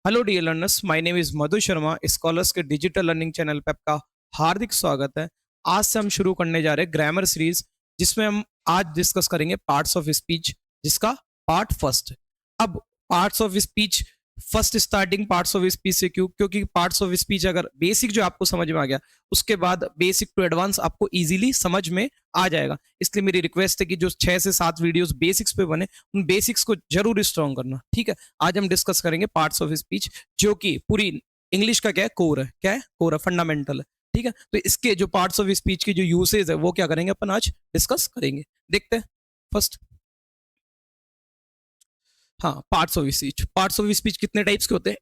Hello dear learners, my name is Madhu Sharma. Scholars के digital learning channel पे आपका हार्दिक स्वागत है। आज से हम शुरू करने जा रहे हैं ग्रामर सीरीज, जिसमें हम आज डिस्कस करेंगे पार्ट्स ऑफ स्पीच, जिसका पार्ट फर्स्ट। अब parts of speech first starting parts of speech से क्यों? क्योंकि पार्ट्स ऑफ स्पीच अगर बेसिक जो आपको समझ में आ गया, उसके बाद बेसिक टू एडवांस आपको इजीली समझ में आ जाएगा। इसलिए मेरी रिक्वेस्ट है कि जो 6 से 7 वीडियोस बेसिक्स पे बने, उन बेसिक्स को जरूर स्ट्रॉन्ग करना, ठीक है। आज हम डिस्कस करेंगे पार्ट्स ऑफ स्पीच, जो कि पूरी इंग्लिश का क्या है, कोर है। क्या है? कोर है, फंडामेंटल है, ठीक है। तो इसके जो पार्ट्स ऑफ स्पीच की जो यूसेज है वो क्या करेंगे अपन आज डिस्कस करेंगे। देखते हैं फर्स्ट। हाँ, पार्ट्स ऑफ स्पीच कितने टाइप्स के होते हैं?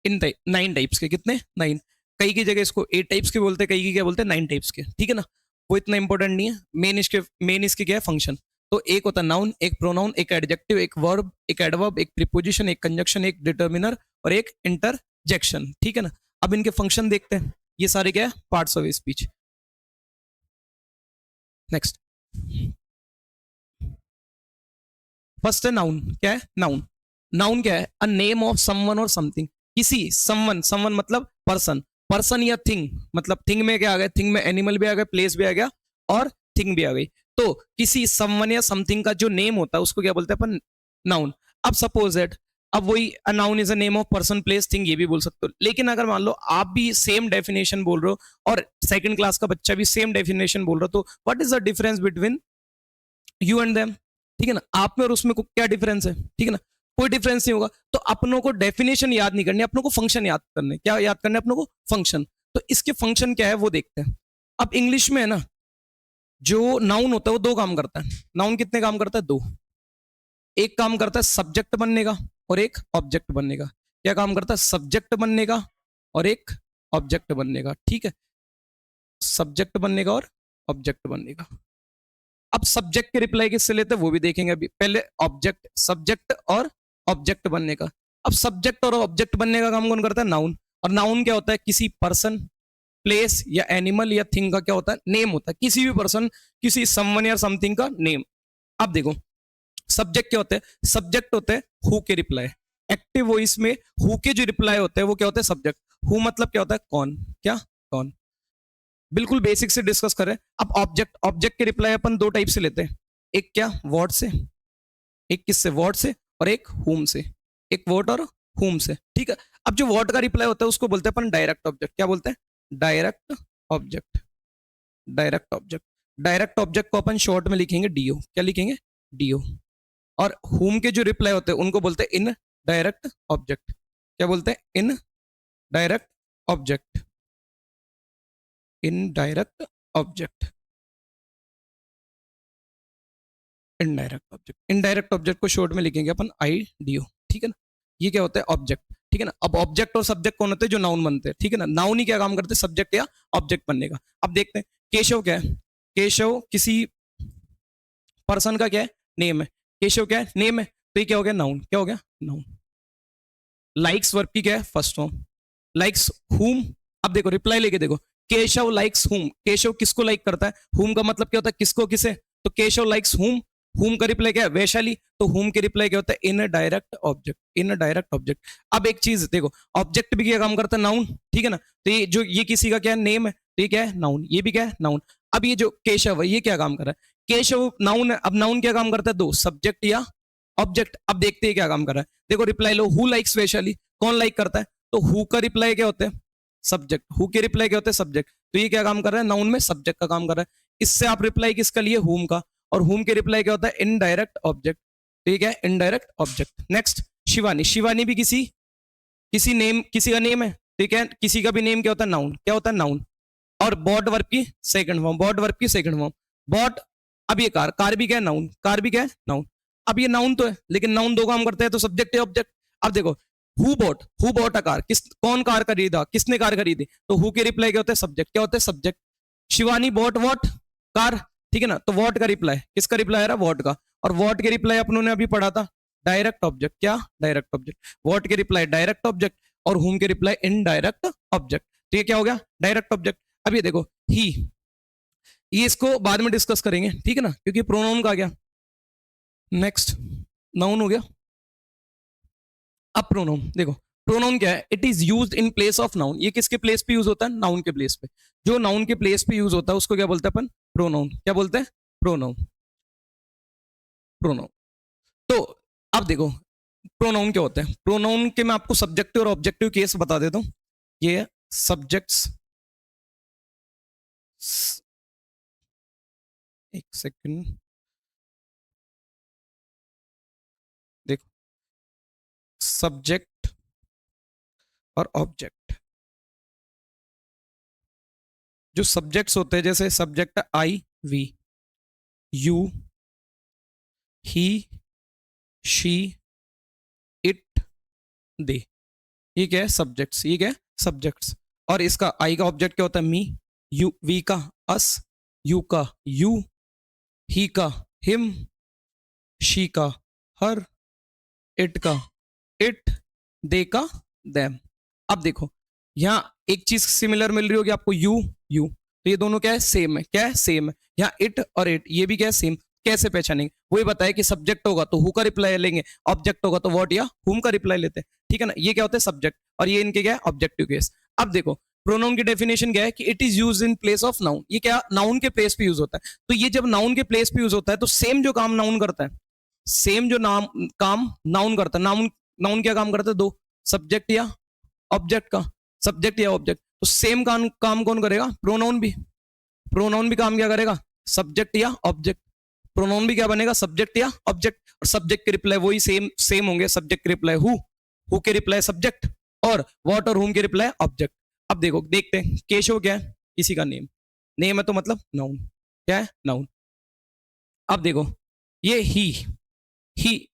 इन टाइप 9 टाइप्स के। कितने? 9। कई की जगह इसको 8 टाइप्स के बोलते हैं, कई की क्या बोलते हैं, 9 टाइप्स के, ठीक है ना। वो इतना इंपॉर्टेंट नहीं है। मेन इसके क्या है, फंक्शन। तो एक होता है नाउन, एक प्रोनाउन, एक एडजेक्टिव, एक वर्ब, एक एडवर्ब, एक प्रीपोजिशन, एक कंजक्शन, एक डिटर्मिनर और एक इंटरजेक्शन, ठीक है ना। अब इनके फंक्शन देखते हैं। ये सारे क्या है, parts of speech. Next, first है नाउन। क्या है नाउन? नाउन क्या है? अ नेम ऑफ समवन और समथिंग। किसी समवन, समवन मतलब पर्सन, पर्सन या थिंग। मतलब थिंग में क्या आ गया, थिंग में एनिमल भी आ गया, प्लेस भी आ गया और थिंग भी आ गई। तो किसी समवन या समथिंग का जो नेम होता है उसको क्या बोलते हैं अपन? नाउन। अब सपोज दैट, अब वही a noun is a name of person, place, thing, ये भी बोल सकते हो। लेकिन अगर मान लो आप भी सेम डेफिनेशन बोल रहे हो और सेकंड क्लास का बच्चा भी सेम डेफिनेशन बोल रहा हो, तो what is the difference between you and them? ठीक है ना। आप में और उसमें क्या डिफरेंस है? ठीक है ना, कोई डिफरेंस नहीं होगा। तो अपनों को डेफिनेशन याद नहीं करनी, अपनों को फंक्शन याद करने। क्या याद करना है अपनों को? फंक्शन। तो इसके फंक्शन क्या है वो देखते हैं। अब इंग्लिश में है ना, जो नाउन होता है वो दो काम करता है। नाउन कितने काम करता है? दो। एक काम करता है सब्जेक्ट बनने का और एक ऑब्जेक्ट बनने का। क्या काम करता है? सब्जेक्ट बनने का और एक ऑब्जेक्ट बनने का, ठीक है। सब्जेक्ट बनने का और ऑब्जेक्ट बनने का। अब सब्जेक्ट के रिप्लाई किससे लेते हैं वो भी देखेंगे। अभी पहले ऑब्जेक्ट, सब्जेक्ट और ऑब्जेक्ट बनने का। अब सब्जेक्ट और ऑब्जेक्ट बनने का काम कौन करता है? नाउन। और नाउन क्या होता है? किसी पर्सन, प्लेस या एनिमल या थिंग का क्या होता है? नेम होता है। किसी भी पर्सन, किसी समवन या समथिंग का नेम। अब देखो, सब्जेक्ट क्या होते हैं? सब्जेक्ट होते हैं हु के रिप्लाई। एक्टिव वॉइस में हु के जो रिप्लाई होते हैं वो क्या होते हैं? सब्जेक्ट। हु मतलब क्या होता है? कौन। क्या? कौन। बिल्कुल बेसिक से डिस्कस करें। अब ऑब्जेक्ट, ऑब्जेक्ट के रिप्लाई अपन दो टाइप से लेते हैं। एक क्या? वर्ड से। एक किससे? वर्ड से। और एक हुम से। एक वर्ड और हुम से, ठीक है। अब जो वर्ड का रिप्लाई होता है उसको बोलते हैं अपन डायरेक्ट ऑब्जेक्ट। क्या बोलते हैं? Direct object. Direct object. Direct object को अपन शॉर्ट में लिखेंगे डीओ। क्या लिखेंगे? डीओ। और हुम के जो रिप्लाई होते हैं उनको बोलते हैं इन डायरेक्ट ऑब्जेक्ट। क्या बोलते हैं? In direct object. In direct object. Indirect object. Indirect object को शॉर्ट में लिखेंगे अपन आई डी ओ, ठीक है ना। ये क्या होता है? ऑब्जेक्ट, ठीक है ना। अब ऑब्जेक्ट और सब्जेक्ट कौन होते हैं? जो नाउन बनते हैं, ठीक है ना। नाउन ही क्या काम करते हैं? सब्जेक्ट या ऑब्जेक्ट बनने का। अब देखते हैं केशव क्या है। केशव किसी पर्सन का क्या है? नेम है। केशव क्या है? नेम है। तो ये क्या हो गया? नाउन। क्या हो गया? नाउन। लाइक्स वर्ब की क्या है? First form. लाइक्स हुम। अब देखो रिप्लाई लेके देखो। केशव लाइक्स हुम। केशव किसको लाइक करता है? हुम का मतलब क्या होता है? किसको, किसे। तो केशव लाइक्स हुम। हुम का रिप्लाई क्या है? वैशाली। तो हुम के रिप्लाई क्या होता है? In direct object. In direct object. अब एक चीज देखो, ऑब्जेक्ट भी क्या काम करता है? नाउन, ठीक है ना। तो ये जो ये किसी का क्या है? नेम है। तो ये क्या है? नाउन। ये भी क्या है? नाउन। अब ये जो केशव है ये क्या काम कर रहा है? केशव नाउन है। अब नाउन क्या काम करता है? दो, सब्जेक्ट या ऑब्जेक्ट। अब देखते हैं क्या काम कर रहा है। देखो reply low, who likes Vaishali. कौन लाइक करता है? तो हु का रिप्लाई क्या होता है? सब्जेक्ट। हु के रिप्लाई क्या होते हैं? सब्जेक्ट। तो ये क्या काम कर रहा है? नाउन में सब्जेक्ट का काम कर रहा है। इससे आप रिप्लाई किसका लिए? हुम का। और हुम के रिप्लाई क्या होता है? Indirect object. तो ये क्या है? Indirect object. Next, Shivani. Shivani भी किसी, किसी नेम, किसी का नेम है, ठीक है। किसी का भी नेम क्या होता है? नाउन। क्या होता है? नाउन। और बॉट वर्ब की सेकंड फॉर्म। बॉट वर्ब की सेकंड फॉर्म। बॉट। अब ये कार, कार भी क्या है? नाउन। कार भी क्या है? नाउन। अब ये नाउन तो है, लेकिन नाउन दो काम करते हैं, तो सब्जेक्ट है ऑब्जेक्ट। अब देखो, हु बॉट अ कार। किस, कौन कार खरीदा, किसने कार खरीदी? तो हु के रिप्लाई क्या होते हैं? सब्जेक्ट। क्या होते हैं? Subject. Shivani bought what car, ठीक है ना। तो वॉट का रिप्लाई, किसका रिप्लाई आ रहा है? वॉट का। और वॉट के रिप्लाई अपनों ने अभी पढ़ा था, डायरेक्ट ऑब्जेक्ट। क्या? Direct object. वॉट के रिप्लाई डायरेक्ट ऑब्जेक्ट और हुम के रिप्लाई इनडायरेक्ट ऑब्जेक्ट। तो ये क्या हो गया? Direct object. अब ये देखो ही, ये इसको बाद में डिस्कस करेंगे, ठीक है ना, क्योंकि प्रोनाउन का गया। नेक्स्ट, नाउन हो गया। अब प्रोनाउन देखो, प्रोनाउन क्या है? It is used in place of noun. ये किसके प्लेस पे यूज होता है? नाउन के प्लेस पे। जो नाउन के प्लेस पे यूज होता है उसको क्या बोलते हैं अपन? प्रोनाउन। क्या बोलते हैं? प्रोनाउन। प्रोनाउन। तो अब देखो प्रोनाउन क्या होते हैं। प्रोनाउन के मैं आपको सब्जेक्टिव और ऑब्जेक्टिव केस बता देता हूं। ये सब्जेक्ट्स, एक सेकंड देखो, सब्जेक्ट और ऑब्जेक्ट। जो सब्जेक्ट्स होते हैं, जैसे subject I we, you, he, she, it, they, ये क्या है? सब्जेक्ट्स। ये क्या है? सब्जेक्ट्स। और इसका आई का ऑब्जेक्ट क्या होता है? मी। यू, वी का अस, यू का यू, ही का हिम, शी का हर, इट का इट, दे का देम। अब देखो यहाँ एक चीज सिमिलर मिल रही होगी आपको, यू यू, तो ये दोनों क्या है? सेम है। क्या है? सेम है। यहाँ इट और इट ये भी क्या है? सेम। कैसे पहचानेंगे? वही बताया कि सब्जेक्ट होगा तो हु का रिप्लाई लेंगे, ऑब्जेक्ट होगा तो व्हाट या हुम का रिप्लाई लेते हैं। ठीक है ना? ये क्या होता है? सब्जेक्ट। और ये इनके क्या है? Objective case. अब देखो प्रोनाउन की डेफिनेशन क्या है कि it is use in place of noun. ये क्या? नाउन के प्लेस पे यूज होता है। तो ये जब नाउन के प्लेस पे यूज होता है तो सेम जो काम नाउन करता है, सेम जो नाम काम नाउन करता है, नाउन नाउन क्या काम करता है? दो, सब्जेक्ट या ऑब्जेक्ट का। सब्जेक्ट या ऑब्जेक्ट, तो सेम काम कौन करेगा? प्रोनाउन भी। प्रोनाउन भी काम क्या करेगा? सब्जेक्ट या ऑब्जेक्ट। प्रोनाउन भी क्या बनेगा? सब्जेक्ट या ऑब्जेक्ट। और सब्जेक्ट के रिप्लाई वही सेम सेम होंगे। सब्जेक्ट के रिप्लाई हु के रिप्लाई सब्जेक्ट, और व्हाट और हुम के रिप्लाई ऑब्जेक्ट। अब देखो देखते हैं, केशव क्या है? किसी का नेम। नेम है तो मतलब नाउन। क्या है? नाउन। अब देखो ये ही,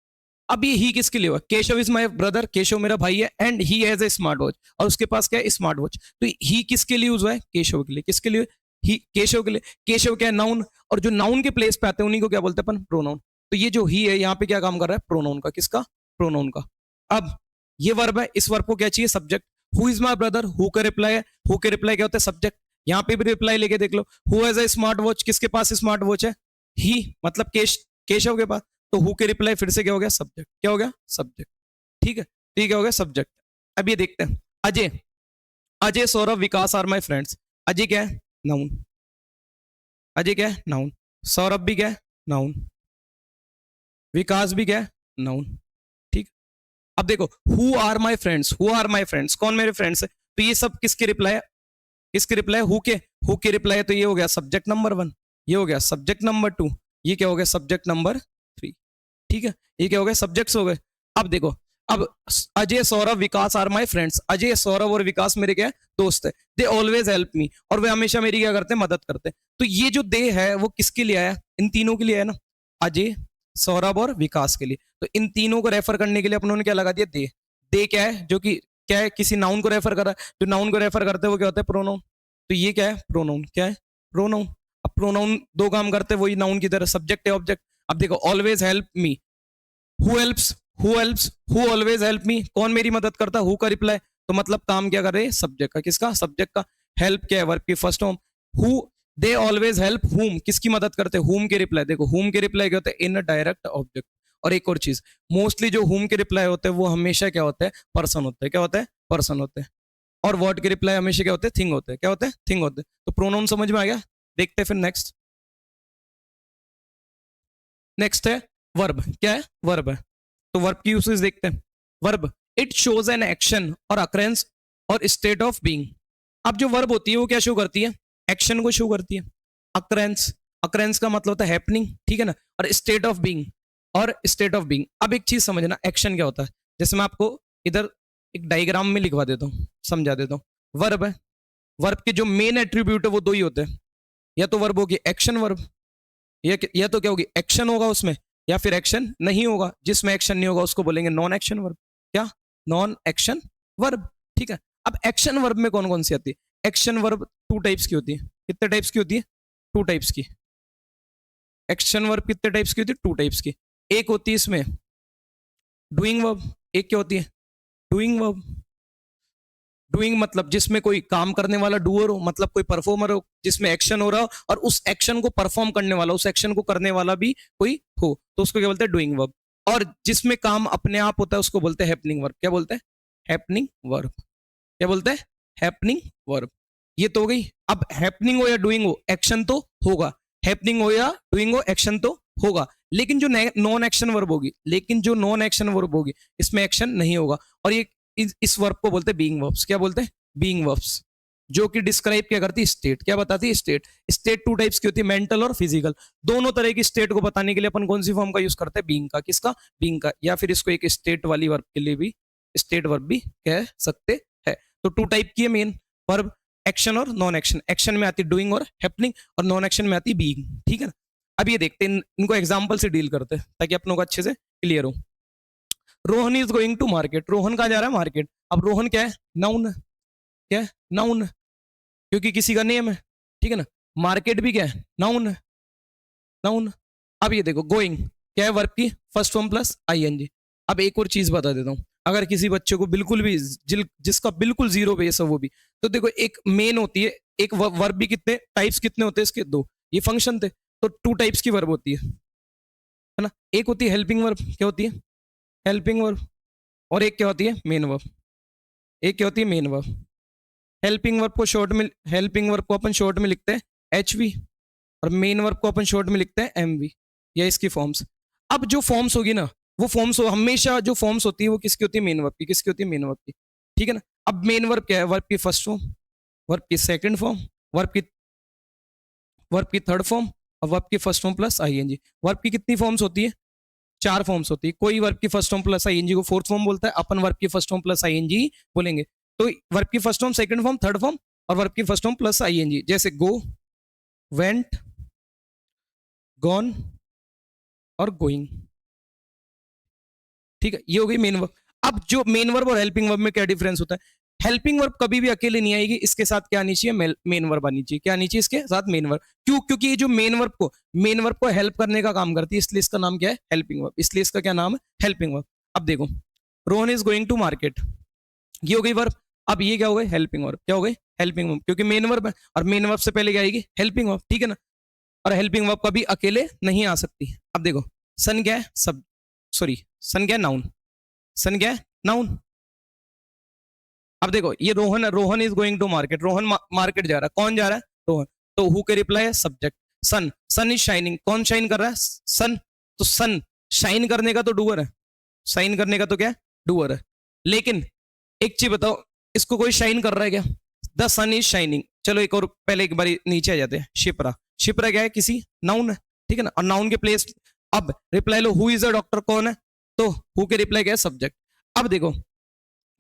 अब ये ही किसके लिए हुआ? Keshav is my brother, Keshav मेरा भाई है, and he has a smart watch, और उसके पास क्या है? Smart watch. तो ही किसके लिए यूज हुआ है? केशव के लिए। किसके लिए? ही, केशव के लिए। केशव क्या है? नाउन। और जो नाउन के प्लेस पे आते हैं उन्हीं को क्या बोलते हैं अपन? प्रोनाउन। तो ये जो ही है यहाँ पे क्या काम कर रहा है? प्रोनाउन का। किसका? प्रोनाउन का। अब ये वर्ब है, इस वर्ब को क्या चाहिए? Subject. Who is my brother, who का रिप्लाई है, हु के रिप्लाई क्या होता है? सब्जेक्ट। यहाँ पे भी रिप्लाई लेके देख लो, who has a smart watch, किसके पास स्मार्ट वॉच है? ही, मतलब केशव के पास। तो हु के रिप्लाई फिर से क्या हो गया? सब्जेक्ट। क्या हो गया? सब्जेक्ट। ठीक है, ठीक है, हो गया सब्जेक्ट। अब ये देखते हैं, Ajay, Ajay, Saurabh, Vikas are my friends. Ajay क्या है? नाउन। अजय क्या है? नाउन। सौरभ भी क्या है? नाउन। विकास भी क्या है? नाउन। ठीक। अब देखो who are my friends, who are my friends, कौन मेरे फ्रेंड्स है? तो ये सब किसके रिप्लाई है? किसके रिप्लाई? हु के रिप्लाई है, तो ये हो गया सब्जेक्ट नंबर 1, ये हो गया सब्जेक्ट नंबर 2, ये क्या हो गया? Subject number 3। ठीक है, ये क्या हो गया? सब्जेक्ट्स हो गए। अब देखो, अब Ajay, Saurabh, Vikas are my friends. Ajay, Saurabh और विकास मेरे क्या है? दोस्त है। दे ऑलवेज हेल्प मी, और वे हमेशा मेरी क्या करते हैं? मदद करते हैं। तो ये जो दे है वो किसके लिए आया? इन तीनों के लिए है ना, अजय, सौरभ और विकास के लिए। तो इन तीनों को रेफर करने के लिए अपनों ने क्या लगा दिया? दे। दे क्या है? जो कि क्या है? किसी नाउन को रेफर कर रहा है। जो नाउन को रेफर करते हैं वो क्या होता है? प्रोनाउन। तो ये क्या है? प्रोनाउन। क्या है? प्रोनाउन। अब प्रोनाउन दो काम करते हैं वही नाउन की तरह, सब्जेक्ट है ऑब्जेक्ट। अब देखो always help me, who helps, who always help me, कौन मेरी मदद करता? हु का रिप्लाई, तो मतलब काम क्या कर रहे हैं? सब्जेक्ट का। किसका? सब्जेक्ट का। हेल्प क्या है? वर्ब की first form. Who, they always help हुम, किसकी मदद करते हैं? हुम के रिप्लाई। देखो हुम के रिप्लाई क्या होता है? In direct object. और एक और चीज, मोस्टली जो हुम के रिप्लाई होते हैं वो हमेशा क्या होता है? पर्सन होते हैं। क्या होता है? पर्सन होते हैं। और व्हाट के रिप्लाई हमेशा क्या होते हैं? थिंग होते हैं। क्या होते हैं? थिंग होते हैं। तो प्रोनाउन समझ में आ गया? देखते हैं फिर नेक्स्ट। नेक्स्ट है वर्ब। क्या है? वर्ब है। तो वर्ब की यूसेज देखते हैं। Verb, it shows an action और अकरेंस और स्टेट ऑफ बीइंग। अब जो वर्ब होती है वो क्या शो करती है? एक्शन को शो करती है। अकरेंस, अकरेंस का मतलब होता है हैपनिंग, ठीक है ना। और स्टेट ऑफ बीइंग, और स्टेट ऑफ बीइंग। अब एक चीज समझना, एक्शन क्या होता है? जैसे मैं आपको इधर एक डायग्राम में लिखवा देता हूँ, समझा देता हूँ। वर्ब है, वर्ब के जो मेन एट्रीब्यूट है वो दो ही होते हैं। या तो वर्ब होगी एक्शन वर्ब, या तो क्या होगी? एक्शन होगा उसमें, या फिर एक्शन नहीं होगा। जिसमें एक्शन नहीं होगा उसको बोलेंगे नॉन एक्शन वर्ब। क्या? Non action verb. ठीक है। अब एक्शन वर्ब में कौन कौन सी आती है? एक्शन वर्ब टू टाइप्स की होती है। कितने टाइप्स की होती है? टू टाइप्स की। एक्शन वर्ब कितने टाइप्स की होती है? टू टाइप्स की। एक होती है इसमें डूइंग वर्ब, एक क्या होती है? Doing verb. डूइंग मतलब जिसमें कोई काम करने वाला डूअर हो, मतलब कोई परफॉर्मर हो, जिसमें एक्शन हो रहा हो और उस एक्शन को परफॉर्म करने वाला, उस एक्शन को करने वाला भी कोई हो, तो उसको क्या बोलते हैं? Doing verb. और जिसमें काम अपने आप होता है उसको बोलते हैं हैपनिंग वर्ब। क्या बोलते हैं? हैपनिंग वर्ब, क्या बोलते हैं, हैपनिंग वर्ब। ये तो हो गई। अब हैपनिंग हो या डूइंग हो, एक्शन तो होगा, हैपनिंग हो या डूइंग हो, एक्शन तो होगा, लेकिन जो नॉन एक्शन वर्ब होगी, इसमें एक्शन नहीं होगा। और ये इस वर्ब को बोलते हैं बीइंग वर्ब्स। क्या बोलते हैं, बीइंग वर्ब्स, जो कि डिस्क्राइब क्या करती है, स्टेट। क्या बताती है, स्टेट। स्टेट टू टाइप्स की होती है, मेंटल और फिजिकल। दोनों तरह की स्टेट को बताने के लिए अपन कौन सी फॉर्म का यूज करते हैं, बीइंग का। किसका, बीइंग का। या फिर इसको एक स्टेट वाली वर्ब के लिए भी, स्टेट वर्ब भी कह सकते हैं। तो टू टाइप की है मेन वर्ब, एक्शन और नॉन एक्शन। एक्शन में आती है डूइंग और हैपनिंग, और नॉन एक्शन में आती है बीइंग। ठीक है ना। अब ये देखते हैं, इनको एग्जाम्पल से डील करते हैं ताकि अपनों को अच्छे से क्लियर हो। Rohan is going to market. Rohan कहाँ जा रहा है, मार्केट। अब रोहन क्या है, नाउन है। क्या है, नाउन है, क्योंकि किसी का नेम है। ठीक है ना। मार्केट भी क्या है, नाउन है, नाउन। अब ये देखो, गोइंग क्या है, वर्ब की फर्स्ट फॉर्म प्लस आईएनजी। अब एक और चीज बता देता हूँ, अगर किसी बच्चे को बिल्कुल भी जिसका बिल्कुल जीरो बेस है वो भी, तो देखो एक मेन होती है, एक वर्ब भी कितने टाइप्स कितने होते हैं इसके, दो। ये फंक्शन थे, तो टू टाइप्स की वर्ब होती है ना। एक होती है हेल्पिंग वर्ब, क्या होती है, हेल्पिंग वर्ब। और एक क्या होती है, मेन वर्ब। एक क्या होती है, मेन वर्ब। हेल्पिंग वर्ब को अपन शॉर्ट में लिखते हैं एचवी, और मेन वर्ब को अपन शॉर्ट में लिखते हैं एमवी, या इसकी फॉर्म्स। अब जो फॉर्म्स होगी ना, वो फॉर्म्स हमेशा जो फॉर्म्स होती है वो किसकी होती है, मेन वर्ब की। किसकी होती है, मेन वर्ब की। ठीक है ना। अब मेन वर्ब क्या है, वर्ब की फर्स्ट फॉर्म, वर्ब की सेकंड फॉर्म, वर्ब की थर्ड फॉर्म, और वर्ब की first form plus ING. Verb की कितनी फॉर्म्स होती है, चार फॉर्म्स होती है। कोई वर्ब की फर्स्ट फॉर्म प्लस आईएनजी को फोर्थ फॉर्म बोलता है, अपन वर्ब की फर्स्ट फॉर्म प्लस आईएनजी बोलेंगे। तो वर्ब की first form, second form, third form, और वर्ब की फर्स्ट फॉर्म प्लस आईएनजी। जैसे गो, वेंट, गॉन और गोइंग। ठीक है, ये हो गई मेन वर्ब। अब जो मेन वर्ब और हेल्पिंग वर्ब में क्या डिफरेंस होता है, हेल्पिंग वर्ब कभी भी अकेले नहीं आएगी, इसके साथ क्या आनी चाहिए, मेन वर्ब आनी चाहिए। क्या आनी चाहिए, इसके साथ मेन वर्ब। क्यों, क्योंकि ये जो मेन वर्ब को हेल्प करने का काम करती है, इसलिए इसका नाम क्या है, हेल्पिंग वर्ब। इसलिए इसका क्या नाम है, हेल्पिंग वर्ब। अब देखो, Rohan is going to market, ये हो गई वर्ब। अब ये क्या हो गई, हेल्पिंग वर्ब। क्या हो गई, हेल्पिंग वर्ब, क्योंकि मेन वर्ब है, और मेन वर्ब से पहले क्या आएगी, हेल्पिंग वर्ब। ठीक है ना। और हेल्पिंग वर्ब कभी अकेले नहीं आ सकती। अब देखो, सन क्या है, सन क्या है, नाउन। सन क्या है, नाउन। अब देखो, ये Rohan is going to market, Rohan market जा रहा है। कौन जा रहा है, रोहन। तो हु के रिप्लाई है, सब्जेक्ट। सन इज शाइनिंग, कौन शाइन कर रहा है, सन। तो सन शाइन करने का तो डूअर है, शाइन करने का तो क्या है, डूअर है। लेकिन एक चीज बताओ, इसको कोई शाइन कर रहा है क्या, द सन इज शाइनिंग। चलो एक और पहले एक बार नीचे आ जाते हैं। शिप्रा, शिप्रा क्या है, किसी नाउन है। ठीक है ना। और नाउन के प्लेस, अब reply low, who is a doctor, कौन है, तो हु के रिप्लाई क्या है, सब्जेक्ट। अब देखो,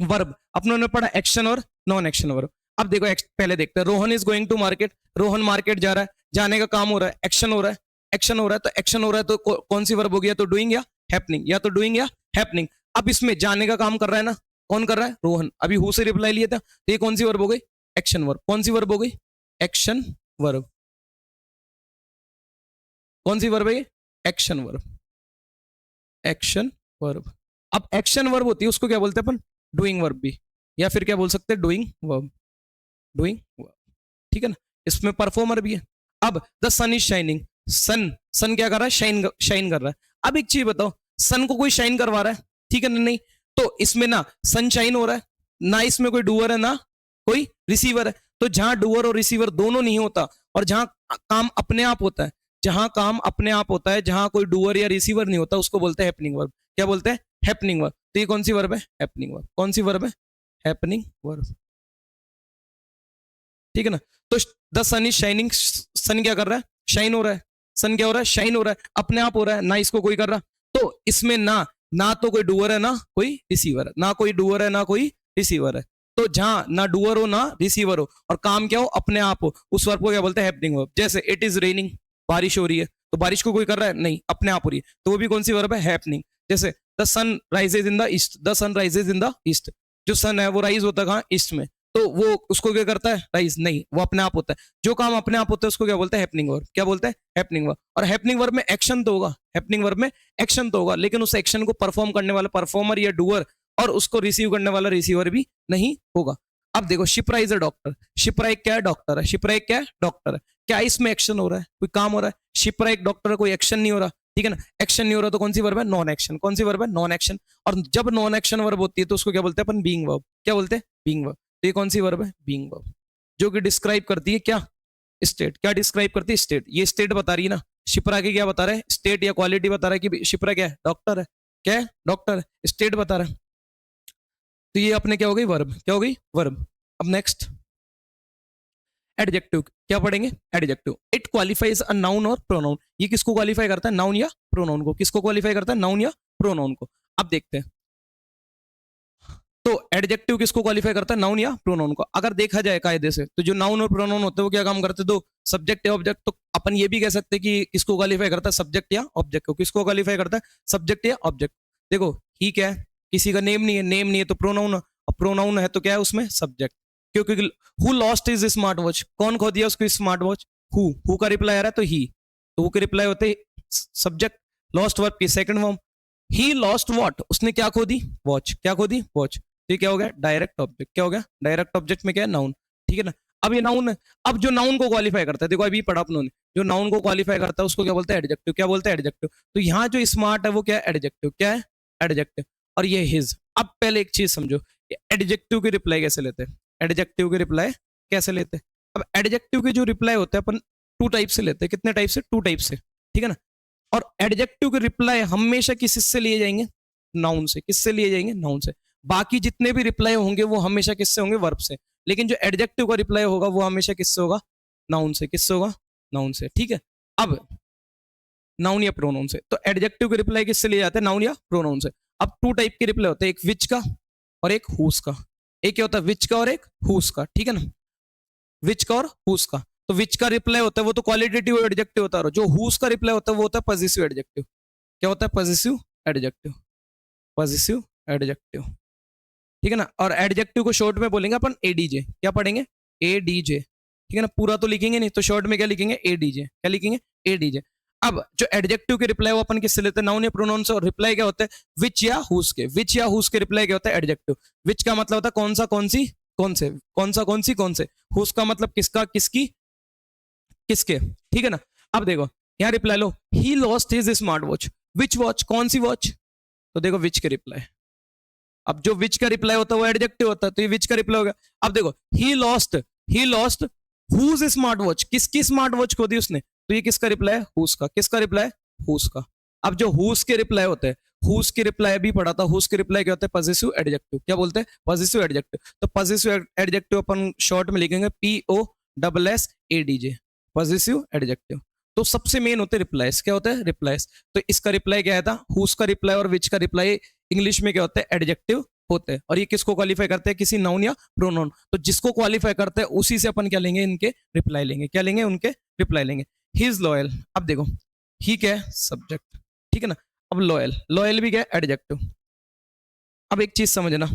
वर्ब अपनों ने पढ़ा एक्शन और नॉन एक्शन वर्ब। अब देखो, पहले देखते हैं, Rohan is going to market. Rohan market जा रहा है, जाने का काम हो रहा है, एक्शन हो रहा है, एक्शन हो रहा है। तो एक्शन हो रहा है तो कौन सी वर्ब होगी, या तो डूइंग या हैपनिंग, या तो डूइंग या हैपनिंग। अब इसमें जाने का काम कर रहा है ना, कौन कर रहा है, रोहन। अभी हु से रिप्लाई लिया था, तो ये कौन सी वर्ब हो गई, एक्शन वर्ब। कौन सी वर्ब हो गई, एक्शन वर्ब। कौन सी वर्ब है, एक्शन वर्ब, एक्शन वर्ब। अब एक्शन वर्ब होती है, उसको क्या बोलते हैं अपन, डूइंग वर्ब भी, या फिर क्या बोल सकते हैं, डूइंग वर्ब, डूइंग वर्ब। ठीक है ना। इसमें परफॉर्मर भी है। अब द सन इज शाइनिंग, सन क्या कर रहा है, शाइन कर रहा है। अब एक चीज बताओ, सन को कोई शाइन करवा रहा है, ठीक है ना, नहीं। तो इसमें ना सन शाइन हो रहा है, ना इसमें कोई डूअर है, ना कोई रिसीवर है। तो जहां डूअर और रिसीवर दोनों नहीं होता, और जहां काम अपने आप होता है, जहां कोई डूअर या रिसीवर नहीं होता, उसको बोलते हैं हैपनिंग वर्ब। क्या बोलते हैं, हैपनिंग वर्ब। तो ये कौन सी वर्ब है, हैपनिंग वर्ब। कौन सी वर्ब है, हैपनिंग वर्ब। ठीक है ना। तो द सन इज शाइनिंग, सन क्या कर रहा है, शाइन हो रहा है। सन क्या हो रहा है, शाइन हो रहा है, अपने आप हो रहा है, ना इसको कोई कर रहा। तो इसमें ना तो कोई डूअर है, ना कोई रिसीवर है, ना कोई डूअर है, ना कोई रिसीवर है। तो जहां ना डूअर हो, ना रिसीवर हो, और काम क्या हो, अपने आप हो, उस वर्ब को क्या बोलते हैं, हैपनिंग वर्ब। जैसे इट इज रेनिंग, बारिश हो रही है, तो बारिश को कोई कर रहा है, नहीं, अपने आप हो रही है, तो वो भी कौन सी वर्ब है, हैपनिंग। जैसे the sun rises in the east, the sun rises in the east. जो सन है वो राइज होता है कहाँ, ईस्ट में। तो वो उसको क्या करता है, राइज, नहीं, वो अपने आप होता है। जो काम अपने आप होता है उसको क्या बोलते हैं, हैपनिंग वर्ब। क्या बोलते हैं, हैपनिंग वर्ब। और हैपनिंग वर्ब में एक्शन तो होगा, हैपनिंग वर्ब में एक्शन तो होगा, लेकिन उस एक्शन को परफॉर्म करने वाला परफॉर्मर या डूअर, और उसको रिसीव करने वाला रिसीवर भी नहीं होगा। अब देखो, Shipra is a doctor, Shipra एक क्या है, डॉक्टर है, शिप्रा एक क्या है, डॉक्टर है। क्या इसमें एक्शन हो रहा है, कोई काम हो रहा है, शिप्रा एक डॉक्टर है, कोई एक्शन नहीं हो रहा। ठीक है ना। एक्शन नहीं हो रहा तो कौन सी वर्ब है, नॉन एक्शन। कौन सी वर्ब है, नॉन एक्शन। और जब नॉन एक्शन वर्ब होती है तो उसको क्या बोलते हैं अपन, बीइंग वर्ब। क्या बोलते हैं, बीइंग वर्ब। तो ये कौन सी वर्ब है, बीइंग वर्ब, जो कि डिस्क्राइब करती है क्या, स्टेट। क्या डिस्क्राइब करती है, स्टेट। ये स्टेट बता रही है ना, शिप्रा की क्या बता रहा है, स्टेट या क्वालिटी बता रहा है कि शिप्रा क्या है, डॉक्टर है। क्या है, डॉक्टर है, स्टेट बता रहा है। तो ये अपने क्या हो गई, वर्ब। क्या हो गई, वर्ब। अब नेक्स्ट एडजेक्टिव, क्या पढ़ेंगे, adjective. It qualifies a noun और प्रोनाउन। ये किसको क्वालिफाई करता है, नाउन या प्रोनाउन को। किसको क्वालिफाई करता है, नाउन या प्रोनाउन को। अब देखते हैं, तो एडजेक्टिव किसको क्वालिफाई करता है, नाउन या प्रोनाउन को। अगर देखा जाए कायदे से तो जो नाउन और प्रोनाउन होते हैं वो क्या काम करते हैं, दो, सब्जेक्ट या ऑब्जेक्ट। तो अपन ये भी कह सकते हैं कि किसको क्वालिफाई करता है, सब्जेक्ट या ऑब्जेक्ट को। किसको क्वालिफाई करता है, सब्जेक्ट या ऑब्जेक्ट। देखो ही क्या है, किसी का नेम नहीं है, नेम नहीं है तो प्रोनाउन, और प्रोनाउन है तो क्या है उसमें, सब्जेक्ट। क्योंकि who lost is smart watch, कौन खो दिया उसको स्मार्ट वॉच, हु का रिप्लाई आ रहा है तो ही, तो हु के रिप्लाई होते सब्जेक्ट, लॉस्ट वर्ब की second form. He lost what, उसने क्या खो दी, वॉच। क्या खो दी, वॉच। तो ये क्या हो गया, डायरेक्ट ऑब्जेक्ट। क्या हो गया, डायरेक्ट ऑब्जेक्ट में क्या है, नाउन। ठीक है ना। अब ये नाउन है, अब जो नाउन को क्वालिफाई करता है, देखो अभी पढ़ा अपनों ने, जो नाउन को क्वालिफाई करता है उसको क्या बोलते हैं, एडजेक्टिव। क्या बोलते हैं, एडजेक्टिव। तो यहाँ जो स्मार्ट है वो क्या है, एडजेक्टिव। क्या है, एडजेक्टिव। और ये हिज। अब पहले एक चीज समझो, एडजेक्टिव की रिप्लाई कैसे लेते हैं, एडजेक्टिव की रिप्लाई कैसे लेते हैं। अब एडजेक्टिव के जो रिप्लाई होते हैं अपन टू टाइप से लेते हैं। कितने टाइप से, टू टाइप से। ठीक है ना। और एडजेक्टिव के रिप्लाई हमेशा किससे लिए जाएंगे, नाउन से। किससे लिए जाएंगे, नाउन से। बाकी जितने भी रिप्लाई होंगे वो हमेशा किससे होंगे, वर्ब से। लेकिन जो एडजेक्टिव का रिप्लाई होगा वो हमेशा किससे होगा, नाउन से। किससे होगा, नाउन से। ठीक है। अब नाउन या प्रोनाउन से। तो एडजेक्टिव के रिप्लाई किससे लिए जाते हैं, नाउन या प्रोनाउन से। अब टू टाइप के रिप्लाई होते हैं, एक विच का और एक हुस का। एक क्या होता है, विच का और एक हुस का। ठीक है ना, विच का और हुस का। तो विच का रिप्लाई होता है वो तो क्वालिटेटिव एडजेक्टिव होता है, जो हुस का रिप्लाई होता है वो होता है पॉजिटिव एडजेक्टिव। क्या होता है, पॉजिटिव एडजेक्टिव। Positive adjective. ठीक है ना। और एडजेक्टिव को शॉर्ट में बोलेंगे अपन एडीजे। क्या पढ़ेंगे, एडीजे। ठीक है ना। पूरा तो लिखेंगे नहीं, तो शॉर्ट में क्या लिखेंगे, एडीजे। क्या लिखेंगे, एडीजे। अब जो एडजेक्टिव के रिप्लाई वो अपन किससे लेते हैं, नाउन या प्रोनाउन से। और रिप्लाई क्या होता है, विच या हुस के। विच या हुस के रिप्लाई क्या होता है, एडजेक्टिव। विच का मतलब होता है कौन सा, कौन सी, कौन से। कौन सा, कौन सी, कौन से। हुस का मतलब किसका, किसकी, किसके। ठीक है ना। अब देखो यहाँ reply low, he lost his smart watch. Which watch, कौन सी वॉच। तो देखो विच के रिप्लाई। अब जो विच का रिप्लाई होता है वो एडजेक्टिव होता है, तो ये विच का रिप्लाई होगा। अब देखो he lost whose smart watch. किसकी स्मार्ट वॉच खो दी उसने, तो ये किसका रिप्लाई है, हुज का। किसका रिप्लाई, हुज का। अब जो हुज के रिप्लाई होते हैं, हुज के रिप्लाई भी पढ़ा था, हुज के रिप्लाई क्या होता है, पॉजिटिव एडजेक्टिव। क्या बोलते हैं, पॉजिटिव एडजेक्टिव। तो पॉजिटिव एडजेक्टिव अपन शॉर्ट में लिखेंगे POSSADJ, पॉजिटिव एडजेक्टिव। तो सबसे मेन होते हैं रिप्लाइज। क्या होता है, रिप्लाइज। तो इसका रिप्लाई क्या था, हुज का रिप्लाई और विच का रिप्लाई इंग्लिश में क्या होता है, एडजेक्टिव होते हैं। और ये किसको क्वालिफाई करते हैं, किसी नाउन या प्रोनाउन। तो जिसको क्वालिफाई करते हैं उसी से अपन क्या लेंगे, इनके रिप्लाई लेंगे। क्या लेंगे, उनके रिप्लाई लेंगे। He is loyal. अब देखो ही क्या है, सब्जेक्ट। ठीक है ना। अब लॉयल, लॉयल भी क्या है, एडजेक्टिव। अब एक चीज समझना,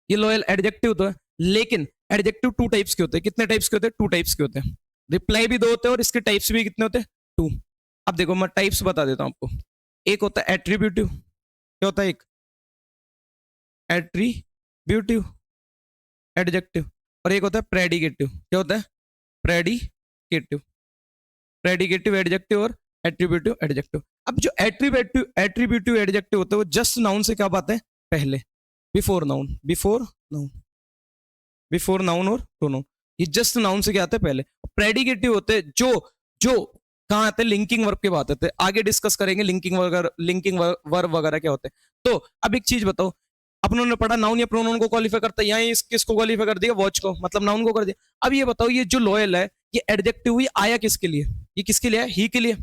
ये लॉयल एडजेक्टिव तो है, लेकिन एडजेक्टिव टू टाइप्स के होते हैं। कितने टाइप्स के होते हैं, टू टाइप्स के होते हैं। रिप्लाई भी दो होते हैं और इसके टाइप्स भी कितने होते हैं, टू। अब देखो मैं टाइप्स बता देता हूं आपको। एक होता है एट्रीब्यूटिव। क्या होता है, एक एट्रीब्यूटिव एडजेक्टिव। और एक होता है प्रेडिकेटिव। क्या होता है, प्रेडिकेटिव। प्रेडिकेटिव एडजेक्टिव और एट्रीब्यूटिव एडजेक्टिव। अब जो एट्रीब्यूटिव एडजेक्टिव होता है वो जस्ट नाउन से क्या पाते हैं, पहले, before noun, before noun, before noun और प्रोनाउन। ये जस्ट नाउन से क्या आते हैं, पहले। प्रेडिकेटिव होते हैं जो जो कहाँ आते हैं, लिंकिंग वर्ब के बात आते हैं। आगे डिस्कस करेंगे लिंकिंग वगैरह, लिंकिंग वर्ब वगैरह क्या होते हैं। तो अब एक चीज बताओ, अपनों ने पढ़ा नाउन या प्रोनाउन को क्वालिफाई करता है, यहाँ इस किसको क्वालिफाई कर दिया, वॉच को, मतलब नाउन को कर दिया। अब ये बताओ ये जो लॉयल है, ये एडजेक्टिव ही आया किसके लिए, ये किसके लिए है, ही के लिए।